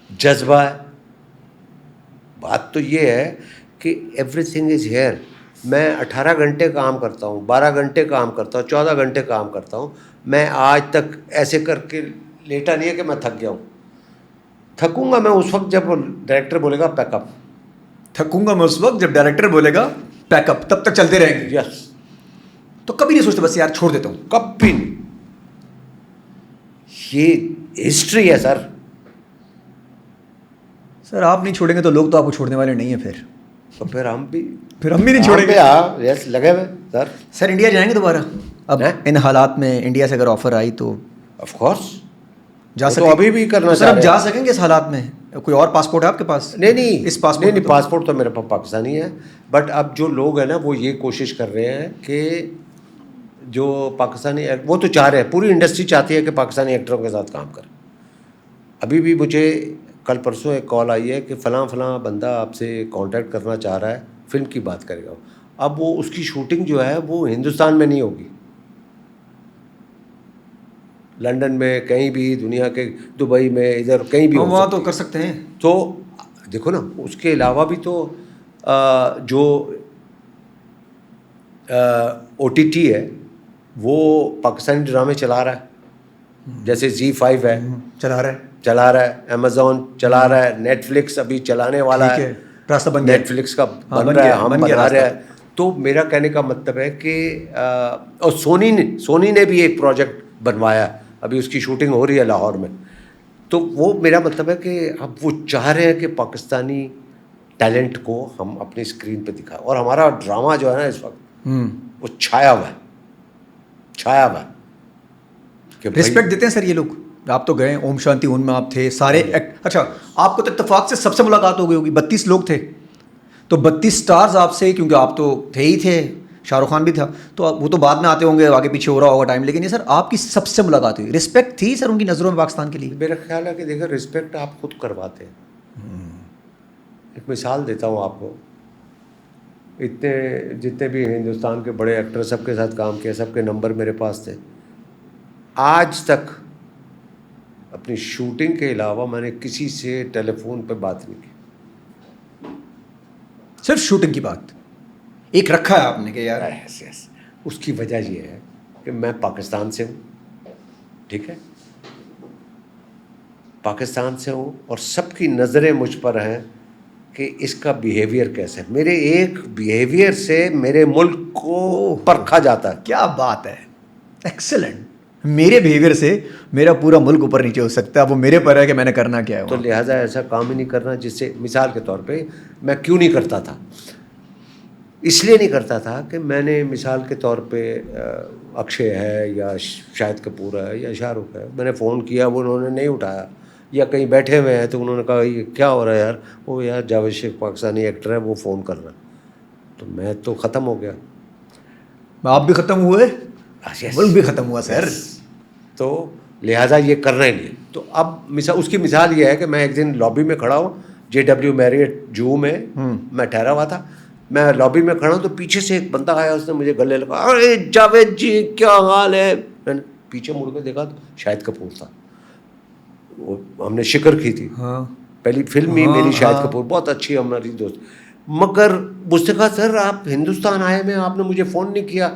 जज्बा है। बात तो ये है कि एवरीथिंग इज हेयर। मैं 18 घंटे काम करता हूँ, 12 घंटे काम करता हूँ, 14 घंटे काम करता हूँ। मैं आज तक ऐसे करके लेटा नहीं है कि मैं थक गया हूँ। थकूंगा मैं उस वक्त जब डायरेक्टर बोलेगा पैकअप। थकूंगा मैं उस वक्त जब डायरेक्टर बोलेगा पैकअप, तब तक चलते रहेंगे। यस। तो कभी नहीं सोचते बस यार छोड़ देता हूँ? कभी नहीं। ये हिस्ट्री है सर। सर आप नहीं छोड़ेंगे तो लोग तो आपको छोड़ने वाले नहीं है फिर तो फिर हम भी नहीं छोड़ेंगे। हाँ यस लगे हुए सर। सर इंडिया जाएंगे दोबारा अब हैं? इन हालात में? इंडिया से अगर ऑफर आई तो ऑफ कोर्स जा तो सकेंगे? अभी भी करना तो सर चाह अब रहे जा हैं। सकेंगे इस हालात में? कोई और पासपोर्ट है आपके पास? नहीं नहीं इस पासपोर्ट नहीं में नहीं तो- पासपोर्ट तो मेरे पास पाकिस्तानी है। बट अब जो लोग हैं ना वो ये कोशिश कर रहे हैं कि जो पाकिस्तानी वो तो चाह रहे हैं, पूरी इंडस्ट्री चाहती है कि पाकिस्तानी एक्टरों के साथ काम करें। अभी भी मुझे कल परसों एक कॉल आई है कि फ़लाँ फ़लाँ बंदा आपसे कांटेक्ट करना चाह रहा है, फिल्म की बात करेगा। अब वो उसकी शूटिंग जो है वो हिंदुस्तान में नहीं होगी, लंदन में कहीं भी, दुनिया के दुबई में, इधर कहीं भी हो वहाँ सकती तो है। कर सकते हैं। तो देखो ना उसके अलावा भी तो जो OTT है वो पाकिस्तानी ड्रामे चला रहा है, जैसे Z5 है चला रहा है, अमेज़ॉन चला रहा है, नेटफ्लिक्स अभी चलाने वाला ठीक है, है, रास्ता बन गया। नेटफ्लिक्स का हाँ, बन रहा है, हम बन गया बना रहे रास्ता। हैं। तो मेरा कहने का मतलब है कि और सोनी ने भी एक प्रोजेक्ट बनवाया, अभी उसकी शूटिंग हो रही है लाहौर में। तो वो मेरा मतलब है कि अब वो चाह रहे हैं कि पाकिस्तानी टैलेंट को हम अपनी स्क्रीन पे दिखाएं, और हमारा ड्रामा जो है ना इस वक्त वो छाया हुआ है कि भाई- रिस्पेक्ट देते हैं सर ये लोग? आप तो गए ओम शांति ओम में, आप थे सारे अच्छा आपको तो इत्तेफाक से सबसे मुलाकात हो गई होगी, 32 लोग थे तो 32 स्टार्स आपसे, क्योंकि आप तो थे ही थे, शाहरुख खान भी था, तो वो तो बाद में आते होंगे, आगे पीछे हो रहा होगा टाइम, लेकिन ये सर आपकी सबसे मुलाकात हुई, रिस्पेक्ट थी सर उनकी नज़रों में पाकिस्तान के लिए? मेरा ख्याल है कि देखो रिस्पेक्ट आप खुद करवाते हैं। एक मिसाल देता हूँ आपको, इतने जितने भी हिंदुस्तान के बड़े एक्टर सबके साथ काम किया, सबके नंबर मेरे पास थे। आज तक अपनी शूटिंग के अलावा मैंने किसी से टेलीफोन पे बात नहीं की। सिर्फ शूटिंग की बात एक रखा है आपने कि यार? यस। उसकी वजह ये है कि मैं पाकिस्तान से हूँ, ठीक है, पाकिस्तान से हूँ, और सबकी नज़रें मुझ पर हैं कि इसका बिहेवियर कैसे है। मेरे एक बिहेवियर से मेरे मुल्क को परखा जाता है। क्या बात है, एक्सेलेंट। मेरे बिहेवियर से मेरा पूरा मुल्क ऊपर नीचे हो सकता है, वो मेरे पर है कि मैंने करना क्या है तो वहाँ। लिहाजा ऐसा काम ही नहीं करना जिससे, मिसाल के तौर पे मैं क्यों नहीं करता था, इसलिए नहीं करता था कि मैंने मिसाल के तौर पे अक्षय है या शाहिद कपूर है या शाहरुख है, मैंने फ़ोन किया वो उन्होंने नहीं उठाया, या कहीं बैठे हुए हैं तो उन्होंने कहा ये क्या हो रहा है यार, वो यार जावेद शेख पाकिस्तानी एक्टर है वो फ़ोन कर रहा है, तो मैं तो ख़त्म हो गया। आप भी ख़त्म हुए, Yes. मुल्क भी ख़त्म हुआ सर। तो लिहाजा ये करना ही नहीं। तो अब उसकी मिसाल ये है कि मैं एक दिन लॉबी में खड़ा हूँ, JW मैरियट जू में मैं ठहरा हुआ था, मैं लॉबी में खड़ा हूँ तो पीछे से एक बंदा आया, उसने मुझे गले लगा, अरे जावेद जी क्या हाल है। मैंने पीछे मुड़ के देखा तो शाहिद कपूर था, वो हमने शिकर की थी, हाँ पहली फिल्म ही मेरी शाहिद कपूर, बहुत अच्छी हमारी दोस्त। मगर मुझसे कहा सर आप हिंदुस्तान आए में आपने मुझे फ़ोन नहीं किया।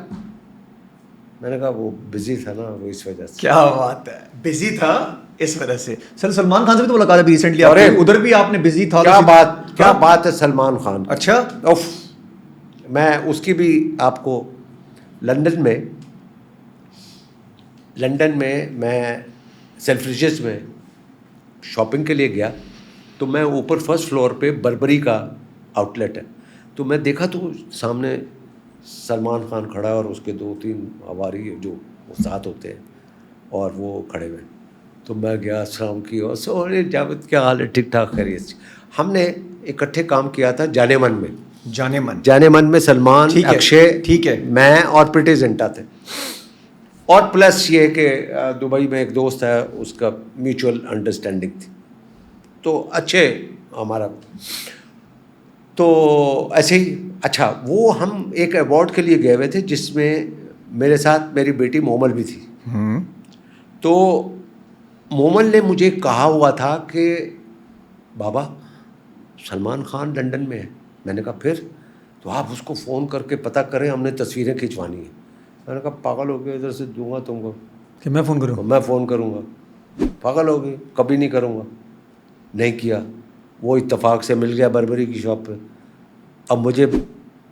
मैंने कहा वो बिजी था ना, वो इस वजह से। क्या बात है, बिजी था इस वजह से। सर सलमान खान से भी तो मुलाकात अभी रिसेंटली अरे आपकी, उधर भी आपने बिजी था क्या तो बात, क्या बात है सलमान खान की। अच्छा। उफ, मैं उसकी भी आपको लंदन में मैं सेल्फ्रिजेस में शॉपिंग के लिए गया, तो मैं ऊपर फर्स्ट फ्लोर पे बर्बरी का आउटलेट है, तो मैं देखा तो सामने सलमान खान खड़ा है और उसके 2-3 हवारी जो वो साथ होते हैं और वो खड़े हुए। तो मैं गया, अस्सलाम की और सोरे जावेद क्या हाल है, ठीक ठाक खैरियत। हमने इकट्ठे काम किया था जाने मन में सलमान, ठीक है, अक्षय, ठीक है। मैं और प्रीति जिंटा थे, और प्लस ये कि दुबई में एक दोस्त है, उसका म्यूचुअल अंडरस्टैंडिंग थी, तो अच्छे हमारा। तो ऐसे ही अच्छा, वो हम एक अवार्ड के लिए गए हुए थे जिसमें मेरे साथ मेरी बेटी मोमल भी थी। तो मोमल ने मुझे कहा हुआ था कि बाबा सलमान खान लंदन में है। मैंने कहा फिर? तो आप उसको फ़ोन करके पता करें, हमने तस्वीरें खिंचवानी है। मैंने कहा पागल हो गए, इधर से दूंगा तुमको कि मैं फ़ोन करूँ? मैं फ़ोन करूँगा? पागल हो गई, कभी नहीं करूँगा। नहीं किया, वो इत्तेफाक से मिल गया बर्बरी की शॉप पे। अब मुझे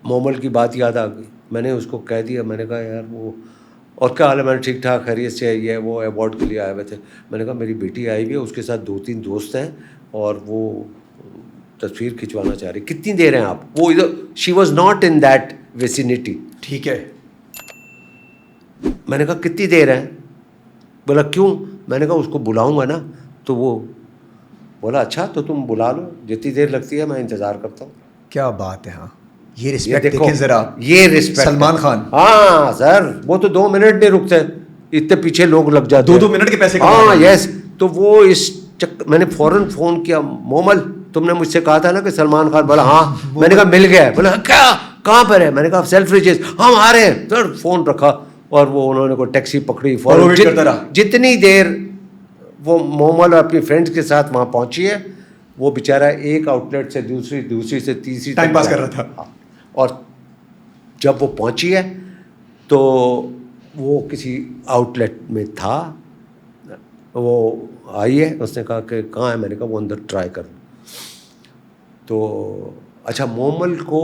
मोमल की बात याद आ गई, मैंने उसको कह दिया, मैंने कहा यार वो और क्या हाल है, मैंने ठीक ठाक खैरियत से आई है, वो अवार्ड के लिए आए हुए थे। मैंने कहा मेरी बेटी आई हुई है, उसके साथ 2-3 दोस्त हैं और वो तस्वीर खिंचवाना चाह रही। कितनी देर हैं आप? वो इधर, she was not in that vicinity. ठीक है। मैंने कहा कितनी देर है? बोला क्यों? मैंने कहा उसको बुलाऊंगा ना। तो वो बोला अच्छा तो तुम बुला लो, जितनी देर लगती है मैं इंतज़ार करता हूँ। क्या बात है। हाँ, ये ये रिस्पेक्ट देखो, देखें जरा, ये रिस्पेक्ट सलमान खान। हाँ सर, वो तो 2 मिनट नहीं रुकते, इतने पीछे लोग लग जाते हैं। 2-2 मिनट के पैसे कमा हाँ रहे हैं। यस। तो वो मैंने फौरन फ़ोन किया, मोमल तुमने मुझसे कहा था ना कि सलमान खान। बोला हाँ। मैंने कहा मिल गया है। बोला क्या, कहाँ पर है? मैंने कहा सेल्फ्रिजेस, हम आ रहे हैं सर। फ़ोन रखा और वो उन्होंने कोई टैक्सी पकड़ी। और वो वेट करता रहा। जितनी देर वो मोमल और अपनी फ्रेंड्स के साथ वहाँ पहुँची है, वो बेचारा एक आउटलेट से दूसरी से तीसरी टाइम पास कर रहा था। और जब वो पहुंची है तो वो किसी आउटलेट में था, वो आई है, उसने कहा कि कहाँ है? मैंने कहा वो अंदर ट्राई कर। तो अच्छा, मोमल को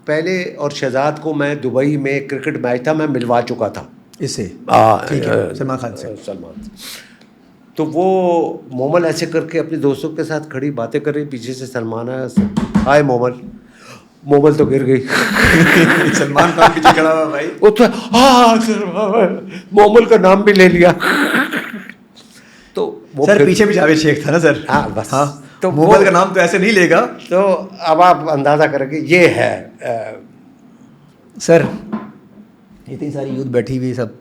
पहले और शहजाद को मैं दुबई में क्रिकेट मैच था, मैं मिलवा चुका था इससे। ठीक है, सलमान खान से। सलमान। तो वो मोमल ऐसे करके अपने दोस्तों के साथ खड़ी बातें कर रही, पीछे से सलमान आया, हाय मोमल तो गिर गई। सलमान खान पीछे खड़ा हुआ भाई। वो तो हाँ सर, मोमल का नाम भी ले लिया। तो वो सर पीछे भी जावेद शेख था ना सर। हाँ बस। हाँ, तो मोमल का नाम तो ऐसे नहीं लेगा। तो अब आप अंदाजा करेंगे ये है। सर इतनी सारी यूथ बैठी हुई, सब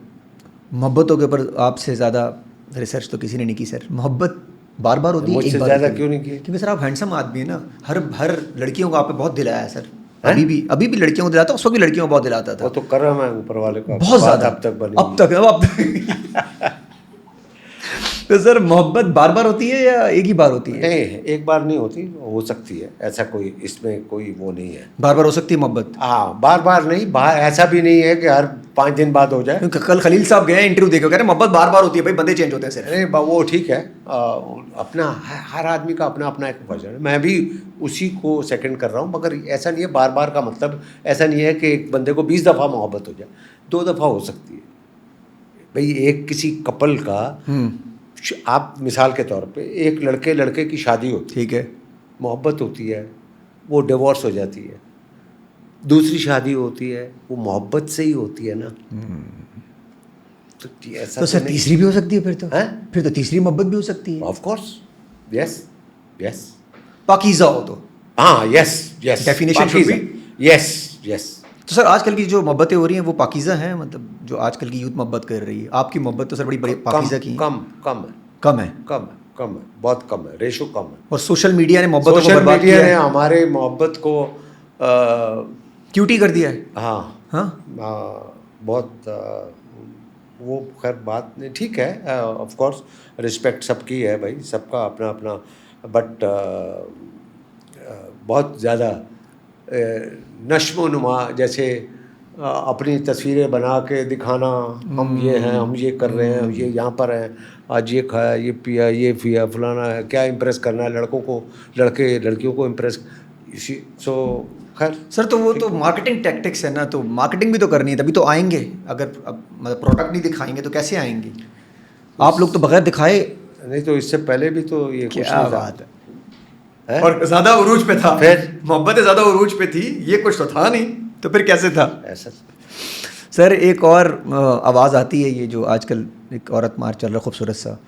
मोहब्बतों के ऊपर आपसे ज़्यादा रिसर्च तो किसी ने नहीं की सर। मोहब्बत बार बार होती है, मुझसे एक बार ज़्यादा होती है। क्यों नहीं की? क्योंकि सर आप हैंडसम आदमी है ना, हर लड़कियों को आप पे बहुत दिल आया है सर। अभी भी लड़कियों को दिलाता हूँ, उस वक्त भी लड़कियों को बहुत दिलाता था। वो तो कर रहा मैं ऊपर वाले को, बहुत ज़्यादा। अब तक तो सर मोहब्बत बार बार होती है या एक ही बार होती है? नहीं, एक बार नहीं होती, हो सकती है, ऐसा कोई इसमें कोई वो नहीं है। बार बार हो सकती है मोहब्बत? हाँ, बार नहीं, ऐसा भी नहीं है कि हर 5 दिन बाद हो जाए। क्योंकि कल खलील साहब गए इंटरव्यू देके, कह रहे मोहब्बत बार बार होती है भाई, बंदे चेंज होते हैं सर। अरे वो ठीक है, अपना हर आदमी का अपना अपना एक वर्जन है, मैं भी उसी को सेकंड कर रहा हूँ। मगर ऐसा नहीं है बार बार का मतलब, ऐसा नहीं है कि एक बंदे को 20 दफ़ा मोहब्बत हो जाए, 2 दफ़ा हो सकती है भाई। एक किसी कपल का, आप मिसाल के तौर पे एक लड़के की शादी होती है, ठीक है, मोहब्बत होती है, वो डिवोर्स हो जाती है। दूसरी शादी होती है, वो मोहब्बत से ही होती है ना। तो ऐसा तो सर तीसरी भी हो सकती है फिर तो? हैं? फिर तो तीसरी मोहब्बत भी हो सकती है। Of course, yes. पाकीज़ा हो तो। हाँ yes. Definition should be? Yes. तो सर आजकल की जो मोहब्बतें हो रही हैं वो पाकीज़ा हैं, मतलब जो आजकल की यूथ मोहब्बत कर रही है। आपकी मोहब्बत तो सर बड़ी पाकीज़ा की है। कम है, बहुत कम है, रेशो कम है। और सोशल मीडिया ने मोहब्बत को सोशल बर्बाद मीडिया किया ने है, हमारे मोहब्बत को क्यूटी कर दिया है। हाँ, बहुत वो खैर बात नहीं, ठीक है, ऑफ कोर्स रिस्पेक्ट सबकी है भाई, सबका अपना अपना, बट बहुत ज़्यादा नश्मो नुमा जैसे अपनी तस्वीरें बना के दिखाना, हम ये हैं, हम ये कर रहे हैं, हम ये यहाँ पर हैं, आज ये खाया, ये पिया, ये पिया, फलाना है, क्या इम्प्रेस करना है लड़कों को, लड़कियों को इम्प्रेस, इसी सो खैर। सर तो वो तो मार्केटिंग टैक्टिक्स है ना, तो मार्केटिंग भी तो करनी है, तभी तो आएंगे। अगर मतलब प्रोडक्ट नहीं दिखाएंगे तो कैसे आएंगे? आप लोग तो बगैर दिखाए। नहीं तो इससे पहले भी तो ये कुछ क्या नहीं था। बात है? और ज़्यादा उरूज पे था, फिर मोहब्बत ज़्यादा उरूज पे थी, ये कुछ तो था नहीं, तो फिर कैसे था? ऐसा। सर एक और आवाज़ आती है, ये जो आजकल एक औरत मार्च चल रहा है खूबसूरत सा,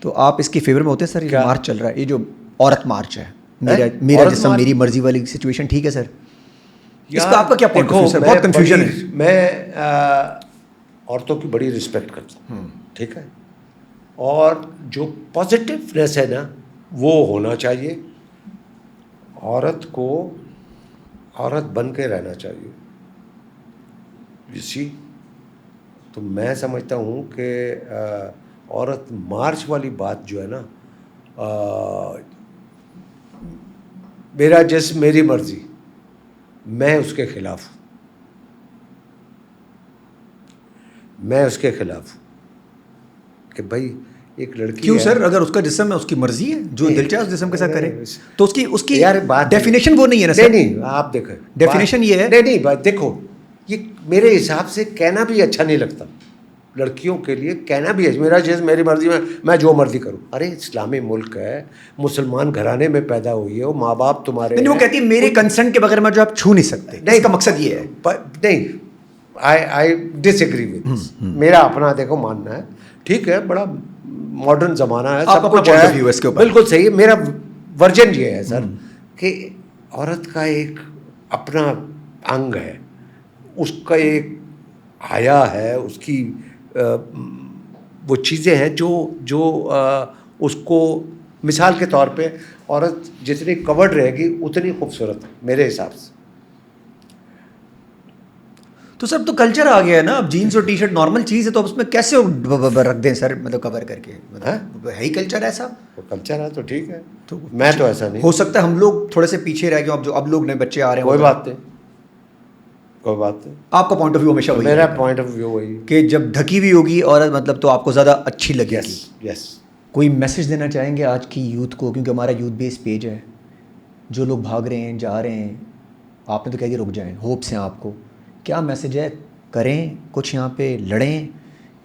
तो आप इसके फेवर में होते हैं सर? ये जो मार्च चल रहा है, ये जो औरत मार्च है, मेरा जिस्म मेरी मर्जी वाली सिचुएशन, ठीक है सर? इस पर आपका क्या पॉइंट ऑफ व्यू सर? बहुत कंफ्यूजन है। मैं औरतों की बड़ी रिस्पेक्ट करता हूँ, ठीक है, और जो पॉजिटिवनेस है ना वो होना चाहिए। औरत को औरत बन के रहना चाहिए, इसी। तो मैं समझता हूँ कि औरत मार्च वाली बात जो है ना, मेरा जिस्म मेरी मर्जी, मैं उसके खिलाफ हूँ, मैं उसके खिलाफ हूँ कि भाई एक लड़की क्यों है, सर? अगर उसका जिस्म है, उसकी मर्जी है, जो दिल चाहे उस जिस्म के साथ करे, तो उसकी यार बात डेफिनेशन वो नहीं है ना सर? नहीं, आप देखो डेफिनेशन ये है। नहीं बात देखो, ये मेरे हिसाब से कहना भी अच्छा नहीं लगता लड़कियों के लिए, कहना भी है मेरा जिस्म मेरी मर्जी में, मैं जो मर्जी करूं। अरे इस्लामी मुल्क है, मुसलमान घराने में पैदा हुई है, वो माँ बाप तुम्हारे नहीं, वो कहती है मेरे कंसेंट के बगैर मैं जो आप छू नहीं सकते, नहीं, इसका मकसद ये है। नहीं, आई डिसएग्री विद, मेरा अपना देखो मानना है, ठीक है, बड़ा मॉडर्न ज़माना है, सब कुछ है, बिल्कुल सही है। मेरा वर्जन ये है सर कि औरत का एक अपना अंग है, उसका एक हया है, उसकी वो चीज़ें हैं जो उसको, मिसाल के तौर पे औरत जितनी कवर्ड रहेगी उतनी खूबसूरत है मेरे हिसाब से। तो सर तो कल्चर आ गया है ना, अब जीन्स और टी शर्ट नॉर्मल चीज़ है, तो अब उसमें कैसे रख दें सर, मतलब कवर करके, मतलब है ही कल्चर ऐसा। तो कल्चर है तो ठीक है, तो मैं तो ऐसा नहीं। हो सकता है हम लोग थोड़े से पीछे रह गए, अब लोग नए बच्चे आ रहे हैं, कोई बात नहीं, कोई बात नहीं। आपका पॉइंट ऑफ व्यू हमेशा वही मेरा पॉइंट ऑफ व्यू वही कि जब ढकी हुई होगी औरत, मतलब तो आपको ज़्यादा अच्छी लगेगी। यस। कोई मैसेज देना चाहेंगे आज की यूथ को, क्योंकि हमारा यूथ बेस पेज है, जो लोग भाग रहे हैं, जा रहे हैं, आपने तो कह दिया रुक जाएं, होप्स हैं आपको, क्या मैसेज है? करें कुछ यहाँ पे, लड़ें,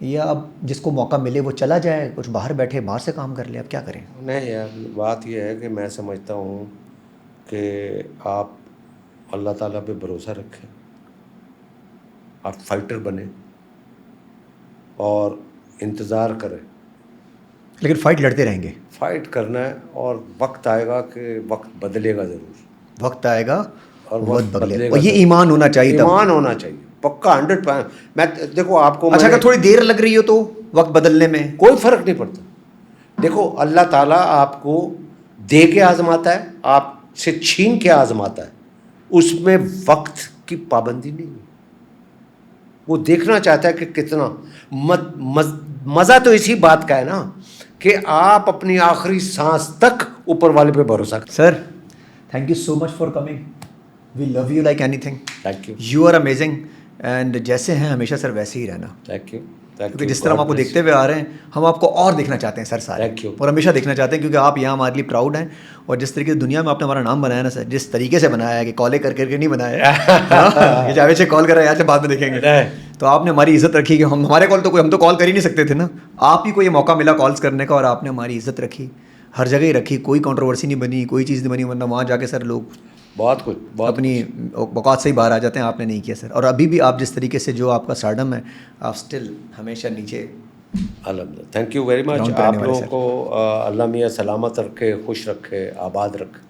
या अब जिसको मौका मिले वो चला जाए, कुछ बाहर बैठे बाहर से काम कर ले, अब क्या करें? नहीं यार, बात यह है कि मैं समझता हूँ कि आप अल्लाह ताला पे भरोसा रखें, आप फाइटर बने और इंतज़ार करें। लेकिन फ़ाइट लड़ते रहेंगे? फाइट करना है, और वक्त आएगा कि वक्त बदलेगा ज़रूर, वक्त आएगा और वक्त बदलेगा, और ये ज़रूर। ईमान होना चाहिए, ईमान होना चाहिए पक्का 100%। मैं देखो आपको, अच्छा अगर थोड़ी देर लग रही हो तो वक्त बदलने में कोई फ़र्क नहीं पड़ता। देखो अल्लाह ताला आपको दे के आज़माता है, आपसे छीन के आज़माता है, उसमें वक्त की पाबंदी नहीं है। वो देखना चाहता है कि कितना मज़ा तो इसी बात का है ना कि आप अपनी आखिरी सांस तक ऊपर वाले पे भरोसा करें। Sir thank you so much for coming, we love you like anything. Thank you, you are amazing, and जैसे हैं हमेशा सर वैसे ही रहना। थैंक यू, क्योंकि जिस तरह हम आपको देखते हुए आ रहे हैं, हम आपको और देखना चाहते हैं सर सारे, थैंक यू, और हमेशा देखना चाहते हैं, क्योंकि आप यहाँ हमारे लिए प्राउड हैं। और जिस तरीके से दुनिया में आपने हमारा नाम बनाया ना सर, जिस तरीके से बनाया है कि कॉलें कर करके नहीं बनाया है, जावेद से कॉल कर रहा है, यहाँ से बाद में देखेंगे, तो आपने हमारी इज्जत रखी कि हमारे कॉल तो हम तो कॉल कर ही नहीं सकते थे ना, आप ही को ये मौका मिला कॉल्स करने का, और आपने हमारी इज्जत रखी, हर जगह ही रखी, कोई कंट्रोवर्सी नहीं बनी, कोई चीज़ नहीं बनी, वरना वहाँ जाके सर लोग बहुत कुछ अपनी औकात से ही बाहर आ जाते हैं। आपने नहीं किया सर, और अभी भी आप जिस तरीके से, जो आपका स्टारडम है, आप स्टिल हमेशा नीचे। अल्हम्दुलिल्लाह, थैंक यू वेरी मच। आप लोगों को अल्लाह मियाँ सलामत रखे, खुश रखे, आबाद रखे।